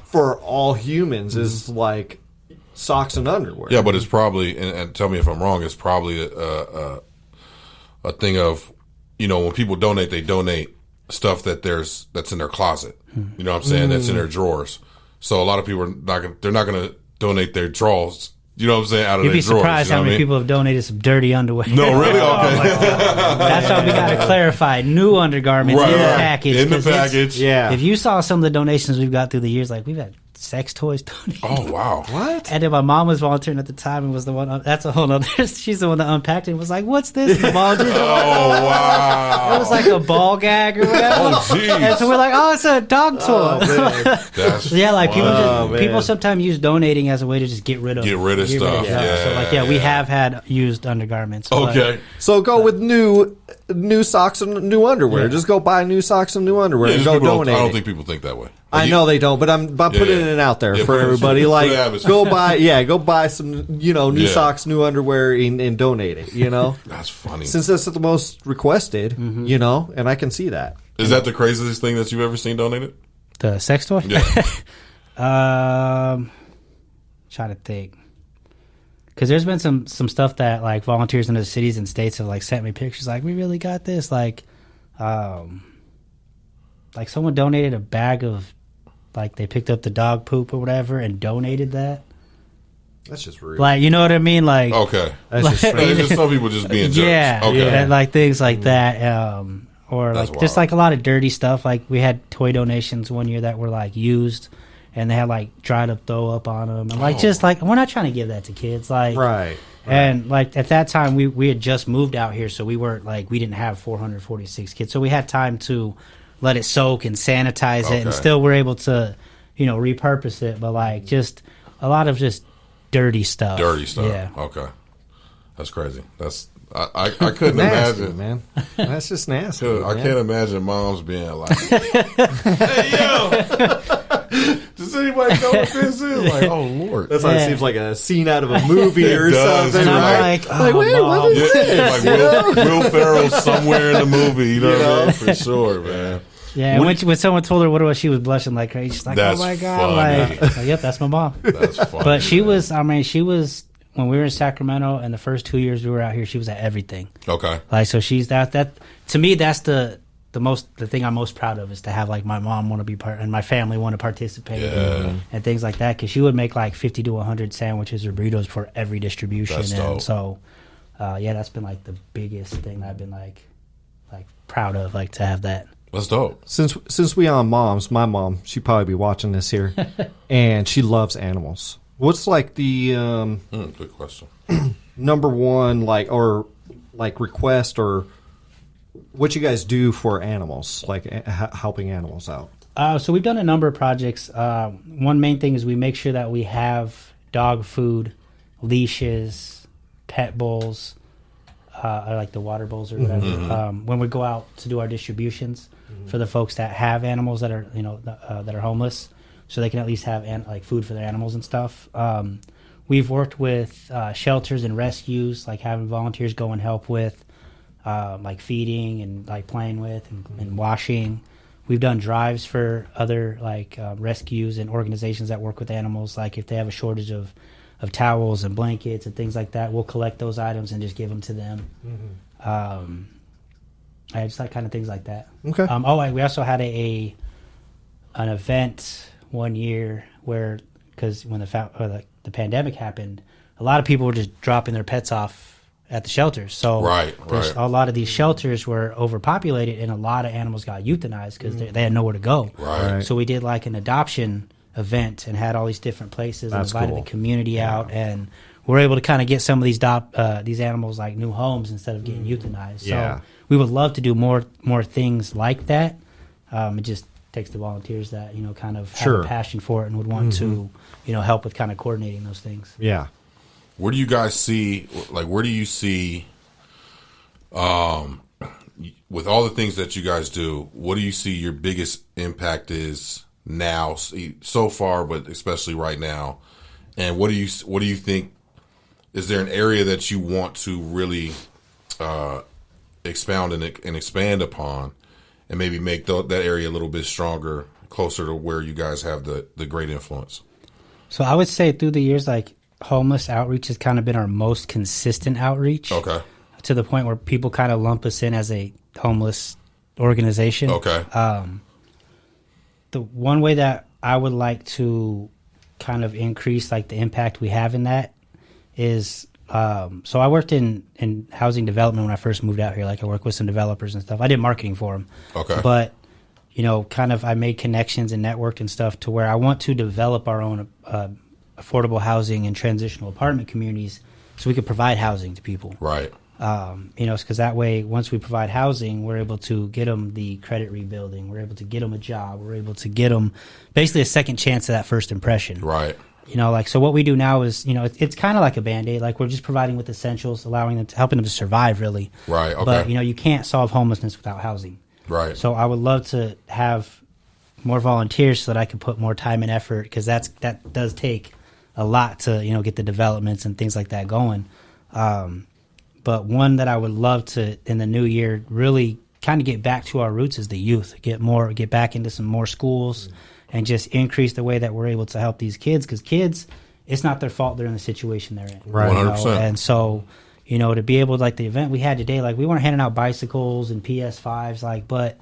for all humans is like socks and underwear. Yeah, but it's probably, and tell me if I'm wrong, it's probably a thing of, when people donate, they donate stuff that's in their closet. You know what I'm saying? That's in their drawers. So a lot of people they're not going to donate their drawers. You know what I'm saying? Out of You'd their be drawers. surprised how many people have donated some dirty underwear. No, really? Okay. That's how we got to clarify. New undergarments in the package. In the package. If you saw some of the donations we've got through the years, like we've had sex toys donated. Oh, wow. What? And then my mom was volunteering at the time and was the one, that's a whole other, she's the one that unpacked it and was like, what's this? The ball just, wow. It was like a ball gag or whatever. Oh, jeez. And so we're like, oh, it's a dog toy. That's people sometimes use donating as a way to just get rid of stuff. So we have had used undergarments. Okay. So go with new socks and new underwear. Just go buy new socks and new underwear and go donate. I don't think people think that way. I know they don't, but I'm putting it out there for everybody. Like, go buy some, new socks, new underwear, and donate it. That's funny. Since that's the most requested, and I can see that. Is that the craziest thing that you've ever seen donated? The sex toy? Yeah. Trying to think. Because there's been some stuff that like volunteers in the cities and states have like sent me pictures. Like, we really got this. Like someone donated a bag of, like, they picked up the dog poop or whatever and donated that. That's just rude. Like, you know what I mean? Like, okay. That's just some people just being jerks. And like things like that. Or that's like just like a lot of dirty stuff. Like we had toy donations one year that were like used, and they had like dried up throw up on them, and like just like we're not trying to give that to kids. Like right. And like at that time we had just moved out here, so we weren't like we didn't have 446 kids, so we had time to let it soak and sanitize it, and still we're able to, repurpose it. But like just a lot of just dirty stuff. Yeah. Okay. That's crazy. That's I couldn't imagine, man. That's just nasty. I can't imagine moms being like, "Hey, yo, does anybody know what this is?" Like, oh Lord, that's why it seems like a scene out of a movie or something. Right? Like, wait, what is this? Like Will Ferrell somewhere in the movie. You know what I mean? For sure, man. Yeah, and when someone told her what it was, she was blushing like crazy. She's like, that's "Oh my god!" Like, yep, that's my mom. That's funny. But she was when we were in Sacramento, and the first 2 years we were out here, she was at everything. Okay. Like, so she's that to me, that's the thing I'm most proud of, is to have like my mom want to be part and my family want to participate and things like that, because she would make like 50 to 100 sandwiches or burritos for every distribution. That's and dope. so yeah, that's been like the biggest thing I've been like proud of, like to have that. That's dope. Since we on moms, my mom, she'd probably be watching this here, and she loves animals. What's like the good question. number one like request or what you guys do for animals, like helping animals out? So we've done a number of projects. One main thing is we make sure that we have dog food, leashes, pet bowls, like the water bowls or whatever. When we go out to do our distributions for the folks that have animals that are that are homeless, so they can at least have like food for their animals and stuff. We've worked with shelters and rescues, like having volunteers go and help with like feeding and like playing with and washing. We've done drives for other like rescues and organizations that work with animals. Like if they have a shortage of towels and blankets and things like that, we'll collect those items and just give them to them. I just like kind of things like that. Okay. We also had an event one year where, because when the pandemic happened, a lot of people were just dropping their pets off at the shelters. So a lot of these shelters were overpopulated, and a lot of animals got euthanized because they had nowhere to go. Right. So we did like an adoption event and had all these different places and invited the community out, and we're able to kind of get some of these animals like new homes instead of getting euthanized. So we would love to do more things like that. It just takes the volunteers that kind of have a passion for it and would want to help with kind of coordinating those things. Yeah. Where do you guys see, like, with all the things that you guys do, what do you see your biggest impact is now so far, but especially right now? And what do you think, is there an area that you want to really expound and expand upon and maybe make that area a little bit stronger, closer to where you guys have the great influence? So I would say through the years, like, homeless outreach has kind of been our most consistent outreach. Okay. To the point where people kind of lump us in as a homeless organization. Okay. The one way that I would like to kind of increase like the impact we have in that is, so I worked in housing development when I first moved out here. Like I worked with some developers and stuff. I did marketing for them. Okay. But, kind of I made connections and networked and stuff to where I want to develop our own affordable housing and transitional apartment communities so we could provide housing to people. Right. Because that way, once we provide housing, we're able to get them the credit rebuilding. We're able to get them a job. We're able to get them basically a second chance at that first impression. Right. So what we do now is, it's kind of like a Band-Aid. Like we're just providing with essentials, helping them to survive, really. Right. Okay. But, you can't solve homelessness without housing. Right. So I would love to have more volunteers so that I can put more time and effort, because that does take a lot to, get the developments and things like that going. But one that I would love to, in the new year, really kind of get back to our roots is the youth. Get back into some more schools and just increase the way that we're able to help these kids. Because kids, it's not their fault they're in the situation they're in. Right. 100%. And so, to be able to, like the event we had today, like we weren't handing out bicycles and PS5s, like, but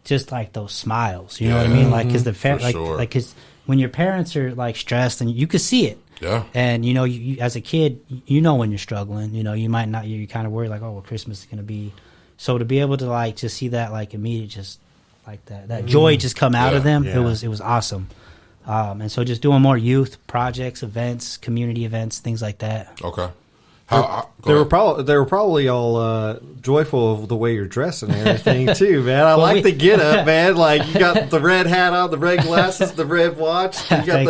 just like those smiles, you know what I mean? Like, because because when your parents are like stressed, and you could see it. Yeah. And you as a kid, when you're struggling, you might not, you're kind of worried like, oh, well, Christmas is going to be. So to be able to like just see that like immediate, just like that joy just come out of them, it was awesome. And so just doing more youth projects, events, community events, things like that. Okay. They were probably all joyful of the way you're dressing and everything too, man. I like the get up, man. Like you got the red hat on, the red glasses, the red watch. You got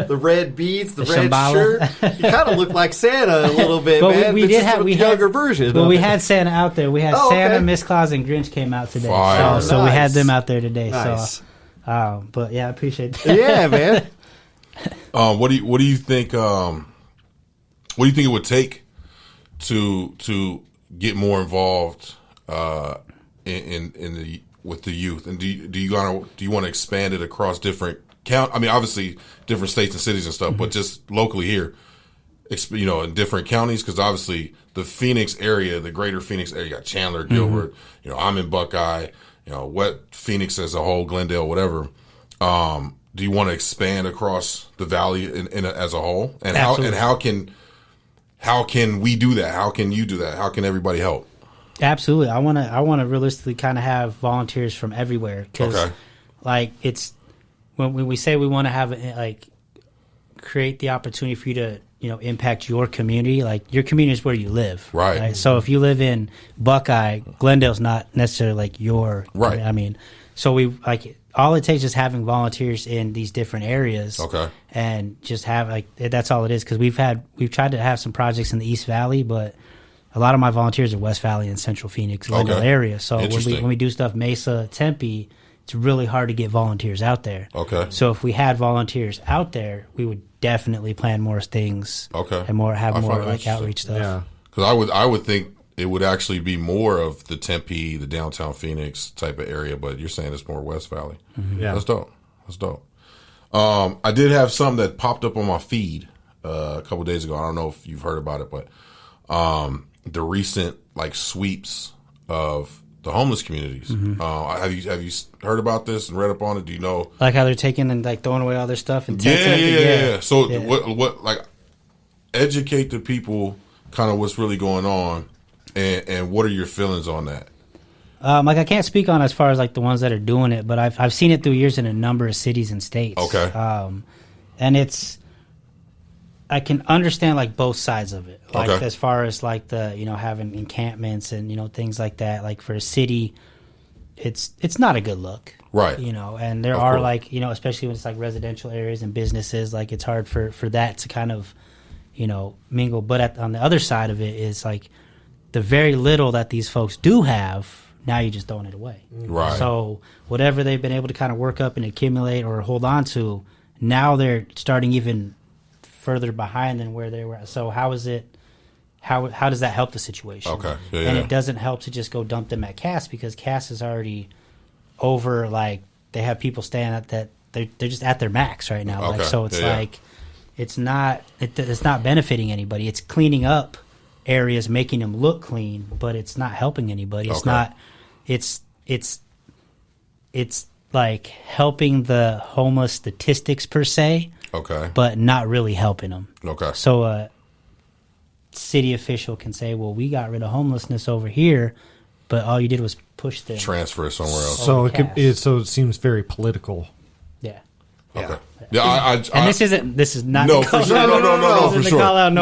the red beads, the red Shambhala. shirt. You kind of look like Santa a little bit, But man. we had younger version. But we had Santa out there. We had Santa, Miss Claus, and Grinch came out today. Fire. So we had them out there today. Nice. So, but yeah, I appreciate that. Yeah, man. What do you think? What do you think it would take to get more involved with the youth? And do you want to expand it across different obviously different states and cities and stuff, but just locally here, in different counties? Because obviously the Phoenix area, the greater Phoenix area, you got Chandler, Gilbert. I'm in Buckeye. Phoenix as a whole, Glendale, whatever. Do you want to expand across the valley as a whole? And Absolutely. how can we do that? How can you do that? How can everybody help? Absolutely. I want to realistically kind of have volunteers from everywhere, because like it's when we say we want to have like create the opportunity for you to, you know, impact your community. Like your community is where you live, right? So if you live in Buckeye, Glendale's not necessarily like your right. I mean, so we like all it takes is having volunteers in these different areas, and just have like that's all it is. Because we've tried to have some projects in the East Valley, but a lot of my volunteers are West Valley and Central Phoenix, Glendale area. So when we do stuff Mesa, Tempe, it's really hard to get volunteers out there. So if we had volunteers out there, we would definitely plan more things. And have more like outreach stuff. Yeah. Because I would think it would actually be more of the Tempe, the downtown Phoenix type of area, but you're saying it's more West Valley. Yeah, that's dope. That's dope. I did have something that popped up on my feed a couple of days ago. I don't know if you've heard about it, but the recent like sweeps of the homeless communities. Have you heard about this and read up on it? Do you know like how they're taking and like throwing away all their stuff and yeah. So what like educate the people kind of what's really going on and what are your feelings on that? Like I can't speak on as far as like the ones that are doing it, but I've seen it through years in a number of cities and states. And I can understand like both sides of it. Like as far as like the, you know, having encampments and, you know, things like that. Like for a city, it's not a good look. Right. You know, and there are like, you know, especially when it's like residential areas and businesses, like it's hard for that to kind of, you know, mingle. But on the other side of it is like the very little that these folks do have, now you're just throwing it away. Right. So whatever they've been able to kind of work up and accumulate or hold on to, now they're starting even further behind than where they were. So how is it? How does that help the situation? And it doesn't help to just go dump them at Cass, because Cass is already over. Like they have people staying at that. They're just at their max right now. Like, so it's like it's not benefiting anybody. It's cleaning up areas, making them look clean, but it's not helping anybody. It's not. It's like helping the homeless statistics per se. But not really helping them. So a city official can say, well, we got rid of homelessness over here, but all you did was push them. Transfer it somewhere else. So it seems very political. Yeah. And this is not no for sure. No, for sure. Call out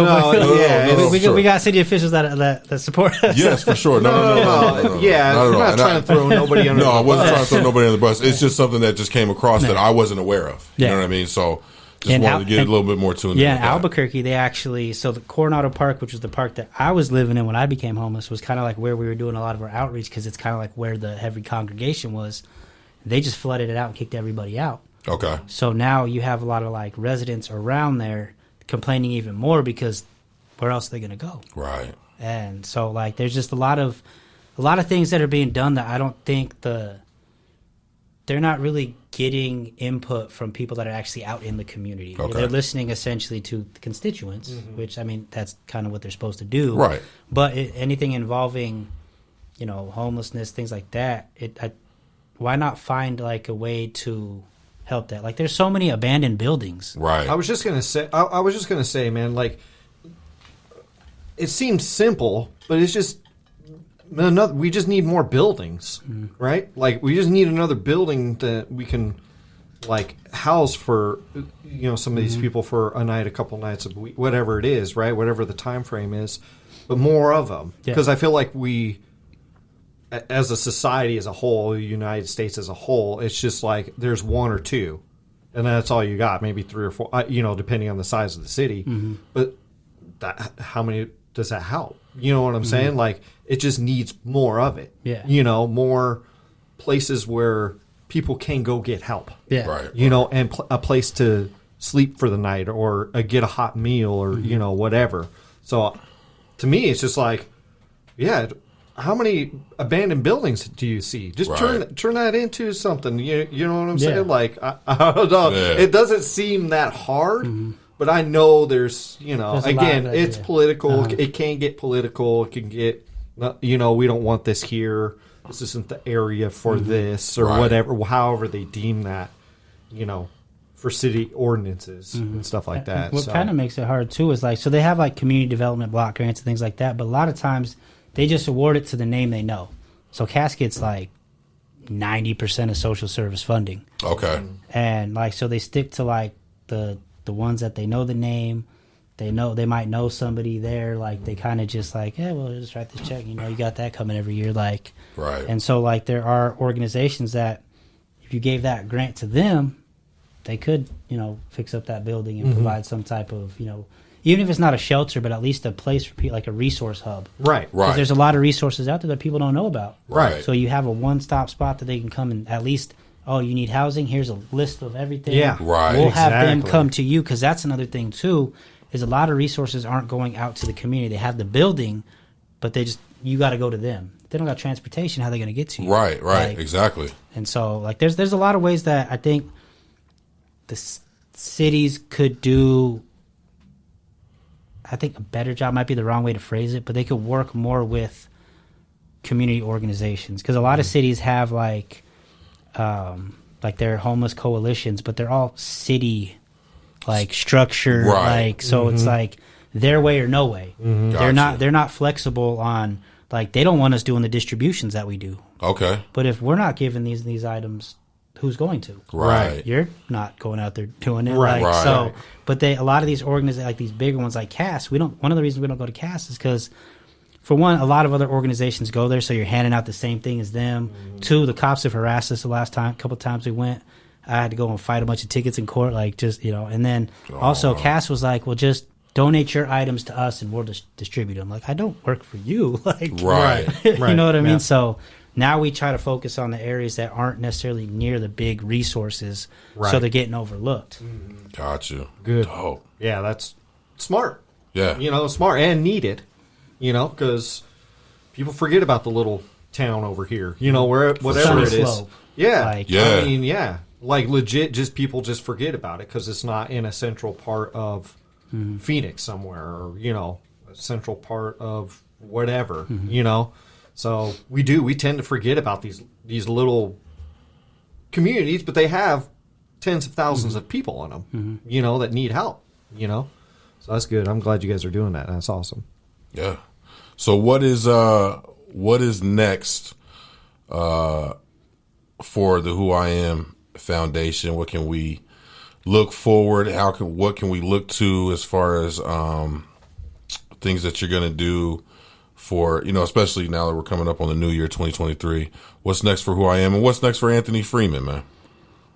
we got city officials that support us. Yes, for sure. No. Yeah, I'm not trying to throw nobody under. No, I wasn't trying to throw nobody under the bus. It's just something that just came across that I wasn't aware of. You know what I mean? So just wanted to get a little bit more tuned in. Yeah, in Albuquerque, they actually so the Coronado Park, which was the park that I was living in when I became homeless, was kind of like where we were doing a lot of our outreach, because it's kind of like where the heavy congregation was. They just flooded it out and kicked everybody out. So now you have a lot of like residents around there complaining even more, because where else are they going to go? Right. And so like there's just a lot of things that are being done that I don't think they're not really getting input from people that are actually out in the community. They're listening essentially to the constituents, which I mean that's kind of what they're supposed to do. Right. But anything involving, you know, homelessness, things like that, why not find like a way to help that? Like there's so many abandoned buildings. Right. I was just gonna say, man, like it seems simple, but it's just we just need more buildings, right? Like we just need another building that we can like house for, you know, some of these people for a night, a couple nights a week, whatever it is, right? Whatever the time frame is, but more of them, because I feel like we, as a society as a whole, the United States as a whole, it's just like there's one or two, and that's all you got, maybe 3 or 4, you know, depending on the size of the city. But how many does that help? You know what I'm saying? Like it just needs more of it. Yeah. You know, more places where people can go get help. Yeah. Right. You know, and a place to sleep for the night or get a hot meal or you know whatever. So to me, it's just like, yeah. How many abandoned buildings do you see? Just turn that into something. You know what I'm saying? Like I don't know. It doesn't seem that hard, but I know there's, you know, again, it's political. It can get political. It can get, you know, we don't want this here. This isn't the area for this or whatever. However they deem that, you know, for city ordinances and stuff like that. What kind of makes it hard too is like, so they have like community development block grants and things like that, but a lot of times they just award it to the name they know. So Cass gets like 90% of social service funding. Okay. And like, so they stick to like the ones that they know the name. They might know somebody there. Like they kind of just like, yeah, well, just write this check. You know, you got that coming every year. Like, right. And so like there are organizations that if you gave that grant to them, they could, you know, fix up that building and provide some type of, you know, even if it's not a shelter, but at least a place for people, like a resource hub. Right. Because there's a lot of resources out there that people don't know about. Right. So you have a one-stop spot that they can come and at least, oh, you need housing? Here's a list of everything. Yeah. Right. We'll have them come to you, because that's another thing, too, is a lot of resources aren't going out to the community. They have the building, but you got to go to them. If they don't got transportation, how are they going to get to you? Right, Like, exactly. And so, like, there's a lot of ways that I think the cities could do, I think a better job might be the wrong way to phrase it, but they could work more with community organizations, because a lot of cities have like their homeless coalitions, but they're all city like structured, like so it's like their way or no way. Gotcha. They're not flexible on, like, they don't want us doing the distributions that we do. Okay. But if we're not giving these items, who's going to? Right. You're not going out there doing it. Right. Like, Right. So, but a lot of these organizations, like these bigger ones like CAS, one of the reasons we don't go to CAS is because, for one, a lot of other organizations go there, so you're handing out the same thing as them. Two, the cops have harassed us couple times we went. I had to go and fight a bunch of tickets in court, like, just, you know. And then also CAS was like, well, just donate your items to us and we'll distribute them. Like, I don't work for you. Like, Right. You know what I mean? Yeah. So now we try to focus on the areas that aren't necessarily near the big resources, so Right. they're getting overlooked. Gotcha. Good. Dope. Yeah, that's smart. Yeah. You know, smart and needed. You know, because people forget about the little town over here. You know, whatever Sunny it is. Slope. Yeah. Like- Yeah. I mean, yeah. Like, legit, just people just forget about it because it's not in a central part of Phoenix somewhere, or, you know, a central part of whatever, you know. So we tend to forget about these little communities, but they have tens of thousands of people in them, you know, that need help, you know. So that's good. I'm glad you guys are doing that. That's awesome. Yeah. So what is next for the Who I Am Foundation? What can we look forward? What can we look to as far as things that you're going to do for, you know, especially now that we're coming up on the new year, 2023? What's next for Who I Am, and what's next for Anthony Freeman, man?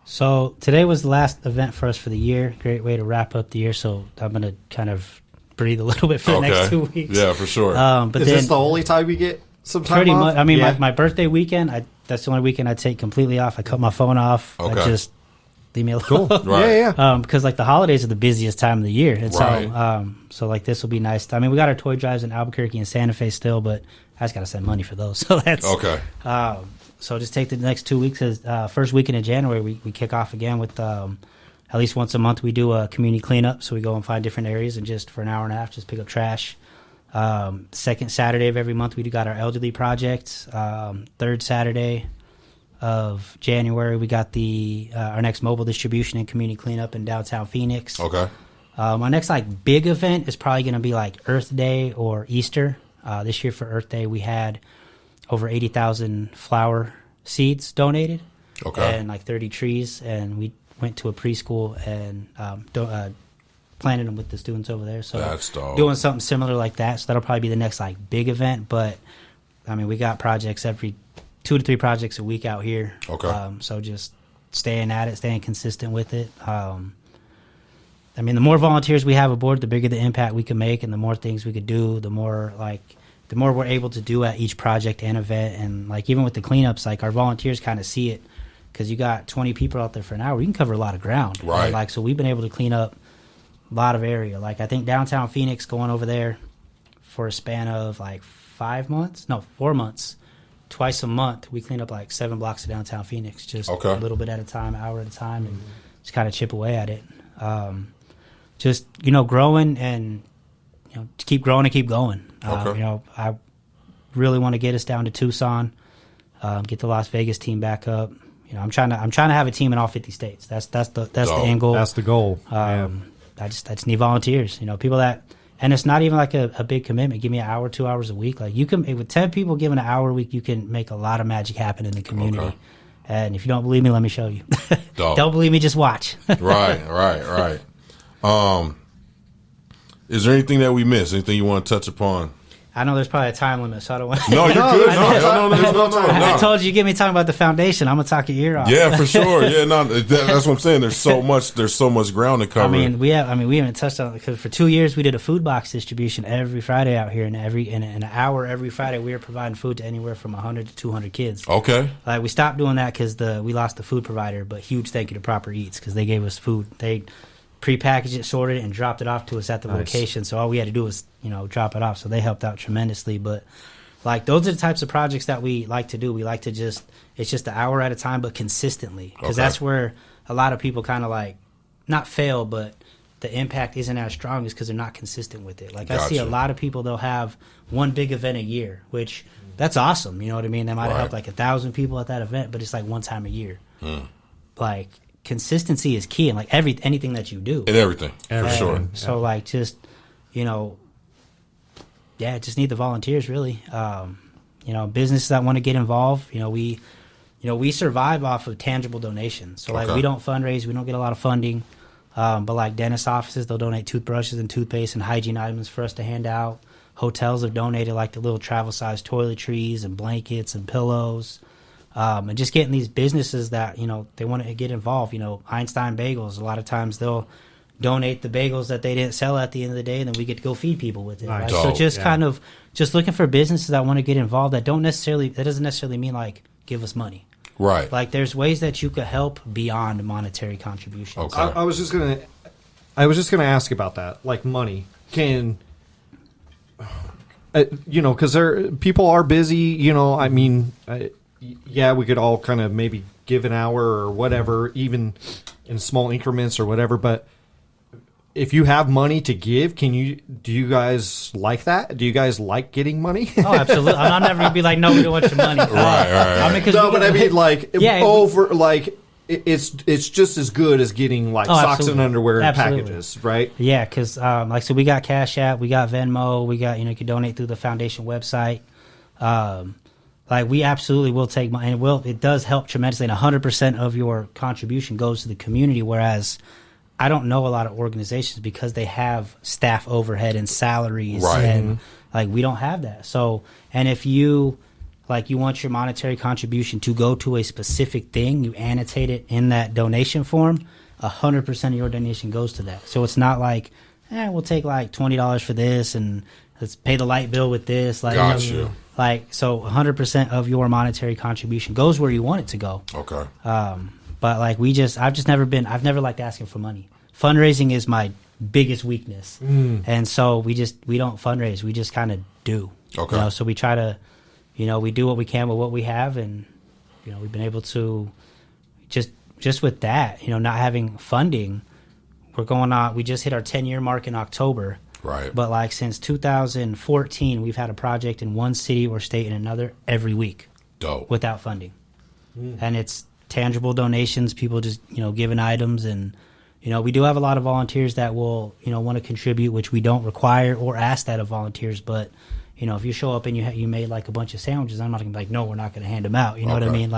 So today was the last event for us for the year. Great way to wrap up the year. So I'm going to kind of breathe a little bit for the next 2 weeks. Yeah, for sure. But Is then, this the only time you get some time pretty off? much. I mean, Yeah. my birthday weekend, that's the only weekend I take completely off. I cut my phone off. Okay. I just leave me alone. Cool. Right. Yeah. Because like the holidays are the busiest time of the year, and Right. so like this will be nice. I mean, we got our toy drives in Albuquerque and Santa Fe still, but I just got to send money for those. So that's Okay. So just take the next 2 weeks. First weekend in January, we kick off again with at least once a month we do a community cleanup. So we go and find different areas and just for an hour and a half just pick up trash. Second Saturday of every month we got our elderly projects. Third Saturday of January we got our next mobile distribution and community cleanup in downtown Phoenix. Okay. My next like big event is probably going to be like Earth Day or Easter. This year for Earth Day we had over 80,000 flower seeds donated, and like 30 trees, and we went to a preschool and planted them with the students over there. So That's dope. doing something similar like that. So that'll probably be the next like big event. But I mean, we got projects every 2 to 3 projects a week out here. Okay. So just staying at it, staying consistent with it. I mean, the more volunteers we have aboard, the bigger the impact we can make, and the more things we could do, the more we're able to do at each project and event. And like even with the cleanups, like our volunteers kind of see it, because you got 20 people out there for an hour, you can cover a lot of ground. Right. Like, so we've been able to clean up a lot of area. Like I think downtown Phoenix, going over there for a span of like 4 months, twice a month, we clean up like 7 blocks of downtown Phoenix, just a little bit at a time, hour at a time, and just kind of chip away at it. Just, you know, growing and, you know, to keep growing and keep going. You know, I really want to get us down to Tucson, get the Las Vegas team back up. I'm trying to have a team in all 50 states. That's the end goal. That's the goal. I just need volunteers. People that, and it's not even like a big commitment. Give me an hour, 2 hours a week. Like you can, with 10 people giving an hour a week, you can make a lot of magic happen in the community. Okay. And if you don't believe me, let me show you. Don't believe me, just watch. Right. Is there anything that we missed? Anything you want to touch upon? I know there's probably a time limit, so I don't want. No, you're good. No. I told you, get me talking about the foundation. I'm gonna talk your ear off. Yeah, for sure. Yeah, that's what I'm saying. There's so much ground to cover. We haven't touched on it because for 2 years we did a food box distribution every Friday out here, and in an hour every Friday we were providing food to anywhere from 100 to 200 kids. Okay. Like we stopped doing that because we lost the food provider, but huge thank you to Proper Eats because they gave us food. They prepackaged it, sorted it, and dropped it off to us at the location. So all we had to do was, drop it off. So they helped out tremendously. But like those are the types of projects that we like to do. We like to it's just an hour at a time, but consistently, because that's where a lot of people kind of like not fail, but the impact isn't as strong is because they're not consistent with it. Like I see a lot of people, they'll have one big event a year, which that's awesome. You know what I mean? They might have helped like 1,000 people at that event, but it's like one time a year. Like consistency is key in like anything that you do. In everything, for sure. So like just, just need the volunteers really. Businesses that want to get involved, we survive off of tangible donations. So like we don't fundraise, we don't get a lot of funding. But like dentist offices, they'll donate toothbrushes and toothpaste and hygiene items for us to hand out. Hotels have donated like the little travel sized toiletries and blankets and pillows. And just getting these businesses that, they want to get involved. Einstein Bagels, a lot of times they'll donate the bagels that they didn't sell at the end of the day, and then we get to go feed people with it. Right? So just kind of just looking for businesses that want to get involved that doesn't necessarily mean like give us money. Right. Like there's ways that you could help beyond monetary contributions. Okay. I was just gonna ask about that. Like money can, because people are busy. We could all kind of maybe give an hour or whatever, even in small increments or whatever. But if you have money to give, do you guys like that? Do you guys like getting money? Oh, absolutely. I'm never gonna be like, no, we don't want your money. Right. It's just as good as getting like socks and underwear and packages, right? Yeah, because so we got Cash App, we got Venmo, we got you can donate through the foundation website. We absolutely will take money, and it does help tremendously. And 100% of your contribution goes to the community. Whereas I don't know a lot of organizations because they have staff overhead and salaries, and we don't have that. So, and if you want your monetary contribution to go to a specific thing, you annotate it in that donation form. 100% of your donation goes to that. So it's not like, we'll take like $20 for this and let's pay the light bill with this. Got you. So 100% of your monetary contribution goes where you want it to go. Okay. But I've never liked asking for money. Fundraising is my biggest weakness. And so we don't fundraise. We just kind of do. Okay. So we try to, we do what we can with what we have. And, we've been able to just with that, not having funding, we just hit our 10-year mark in October. Right. But since 2014, we've had a project in one city or state and another every week. Dope. Without funding. And it's tangible donations, people just, giving items. And, we do have a lot of volunteers that will, want to contribute, which we don't require or ask that of volunteers. But, if you show up and you made like a bunch of sandwiches, I'm not going to be like, no, we're not going to hand them out. You know what I mean?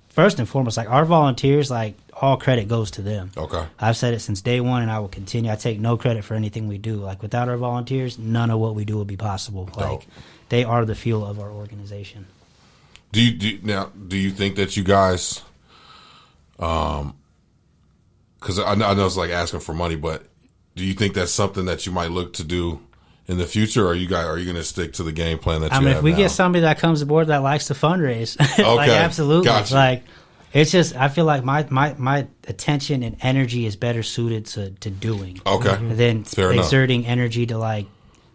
First and foremost, our volunteers, all credit goes to them. Okay. I've said it since day one, and I will continue. I take no credit for anything we do. Without our volunteers, none of what we do would be possible. Dope. They are the fuel of our organization. Do you think that you guys, because I know it's like asking for money, but do you think that's something that you might look to do in the future, or are you going to stick to the game plan that you have if we now? get somebody that comes aboard that likes to fundraise, absolutely. Gotcha. It's just, I feel like my attention and energy is better suited to doing. Okay. Than Fair exerting enough. energy to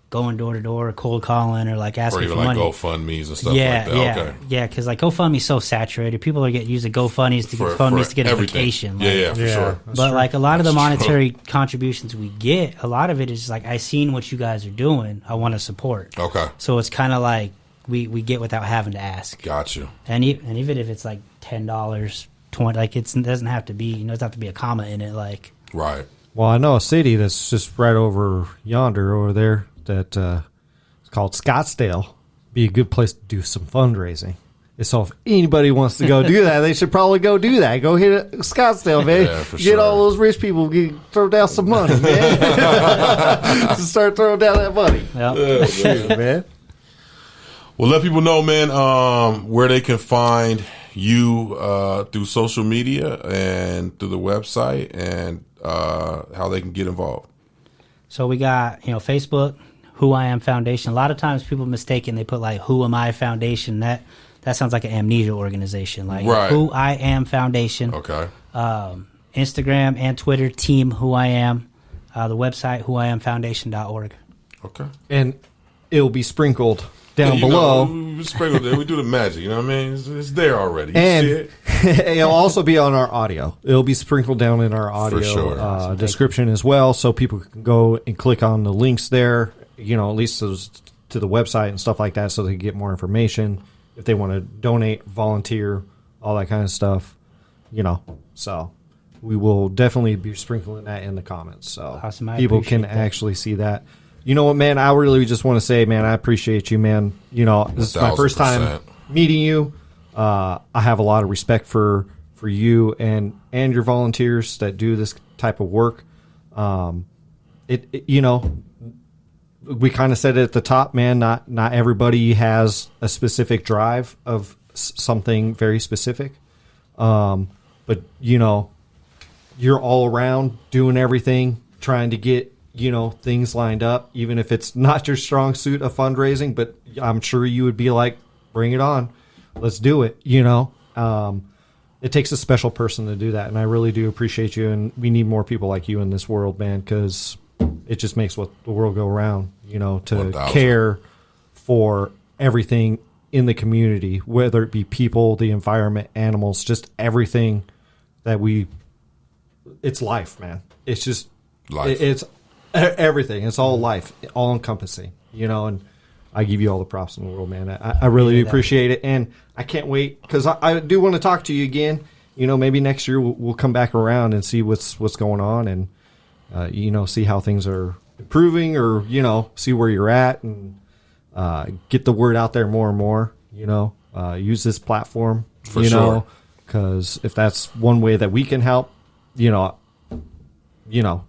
going door to door or cold calling or asking or even for money. GoFundMes and stuff like that. Okay. Yeah, because GoFundMe's so saturated. People are using GoFundMes to get a vacation. For sure. But a lot of the monetary contributions we get, a lot of it is I seen what you guys are doing. I want to support. Okay. So it's kind of we get without having to ask. Got you. And even if it's like $10, $20, like it doesn't have to be, it doesn't have to be a comma in it. Like, right. Well, I know a city that's just right over yonder over there that it's called Scottsdale. Be a good place to do some fundraising. So if anybody wants to go do that, they should probably go do that. Go hit it, Scottsdale, man. Yeah, for Get sure. all those rich people, throw down some money, man. Just start throwing down that money. Yep. Shoot, man. Well, let people know, man, where they can find you through social media and through the website, and how they can get involved. So we got, Facebook, Who I Am Foundation. A lot of times people mistake it and they put like Who Am I Foundation. That sounds like an amnesia organization. Like Right. Who I Am Foundation. Okay. Instagram and Twitter, Team Who I Am. The website, whoiamfoundation.org. Okay. And it'll be sprinkled down You below. know, we sprinkle it. We do the magic. You know what I mean? It's there already. You And see it? it'll also be on our audio. It'll be sprinkled down in our audio sure. description as well, so people can go and click on the links there, at least to the website and stuff like that, so they can get more information if they want to donate, volunteer, all that kind of stuff, So we will definitely be sprinkling that in the comments, so Awesome. I people can appreciate that. actually see that. You know what, man? I really just want to say, man, I appreciate you, man. This is my first time 1000%. meeting you. I have a lot of respect for you and your volunteers that do this type of work. We kind of said it at the top, man. Not everybody has a specific drive of something very specific, but you're all around doing everything, trying to get things lined up, even if it's not your strong suit of fundraising. But I'm sure you would be like, bring it on, let's do it. It takes a special person to do that, and I really do appreciate you. And we need more people like you in this world, man, because it just makes the world go around. To 1000. care for everything in the community, whether it be people, the environment, animals, just everything that it's life, man. It's just Life. It's everything. It's all life, all encompassing, and I give you all the props in the world, man. I really appreciate it. And I can't wait, because I do want to talk to you again. Maybe next year we'll come back around and see what's going on, and, see how things are improving, or, see where you're at, and get the word out there more and more, use this platform, For sure. because if that's one way that we can help,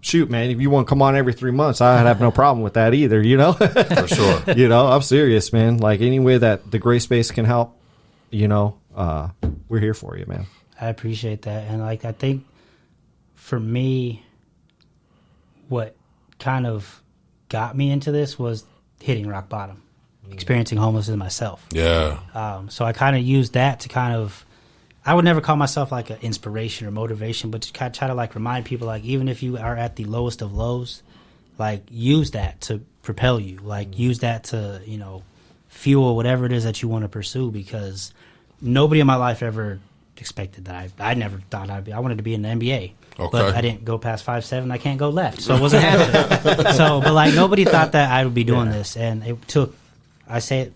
shoot, man, if you want to come on every 3 months, I'd have no problem with that either, For sure. I'm serious, man. Like, any way that the gray space can help, we're here for you, man. I appreciate that. And I think for me, what kind of got me into this was hitting rock bottom, experiencing homelessness myself. Yeah. So I kind of used that to I would never call myself like an inspiration or motivation, but to try to remind people, even if you are at the lowest of lows, use that to propel you, use that to, fuel whatever it is that you want to pursue, because nobody in my life ever expected that. I never thought I wanted to be in the NBA. Okay. But I didn't go past 5'7". I can't go left, so it wasn't happening. But nobody thought that I would be doing this, and it took. I say it,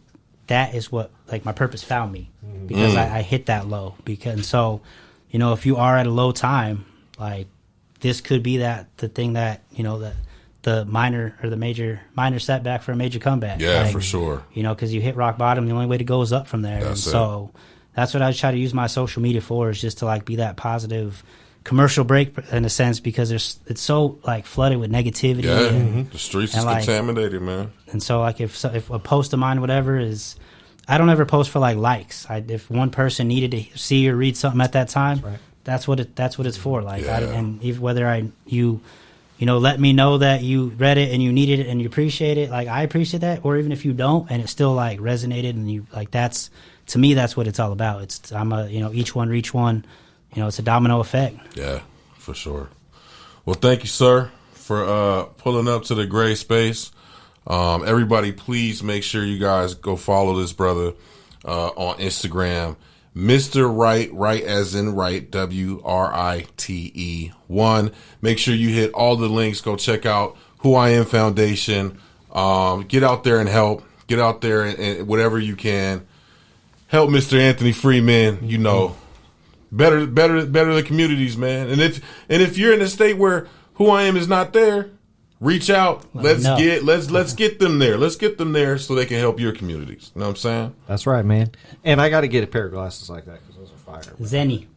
that is what my purpose found me, because I hit that low. If you are at a low time, this could be the thing that the minor or the minor setback for a major comeback. Yeah, for sure. Because you hit rock bottom, the only way to go is up from there. That's what I try to use my social media for, is just to be that positive commercial break in a sense, because it's so flooded with negativity. Yeah, the streets is contaminated, man. And so if a post of mine, whatever, is, I don't ever post for likes. If one person needed to see or read something at that time, right. that's what it's for. And even whether you let me know that you read it and you needed it and you appreciate it, I appreciate that. Or even if you don't and it still resonated, and you that's, to me, that's what it's all about. I'm each one reach one. It's a domino effect. Yeah, for sure. Well, thank you, sir, for pulling up to the gray space. Everybody, please make sure you guys go follow this brother on Instagram, Mr. Wright, right as in right, WRITE1. Make sure you hit all the links. Go check out Who I Am Foundation. Get out there and help. Get out there and whatever you can. Help Mr. Anthony Freeman, you know. Better the communities, man. And if you're in a state where Who I Am is not there, reach out. Let's get them there. Let's get them there so they can help your communities. You know what I'm saying? That's right, man. And I got to get a pair of glasses like that because those are fire. Zenny.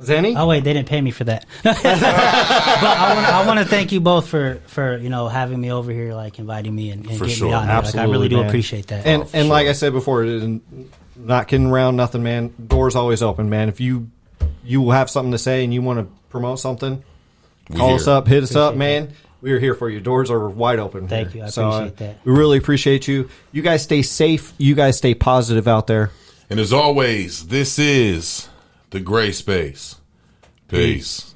Zenny? Oh wait, they didn't pay me for that. But I want to thank you both for having me over here, like inviting me and getting me out. Absolutely, like, I really do man. appreciate that. And like I said before, not kidding around, nothing, man. Doors always open, man. If you have something to say and you want to promote something, call us up, hit us up, man. We are here for you. Doors are wide open. Thank you. I appreciate that. We really appreciate you. You guys stay safe. You guys stay positive out there. And as always, this is The Gray Space. Peace.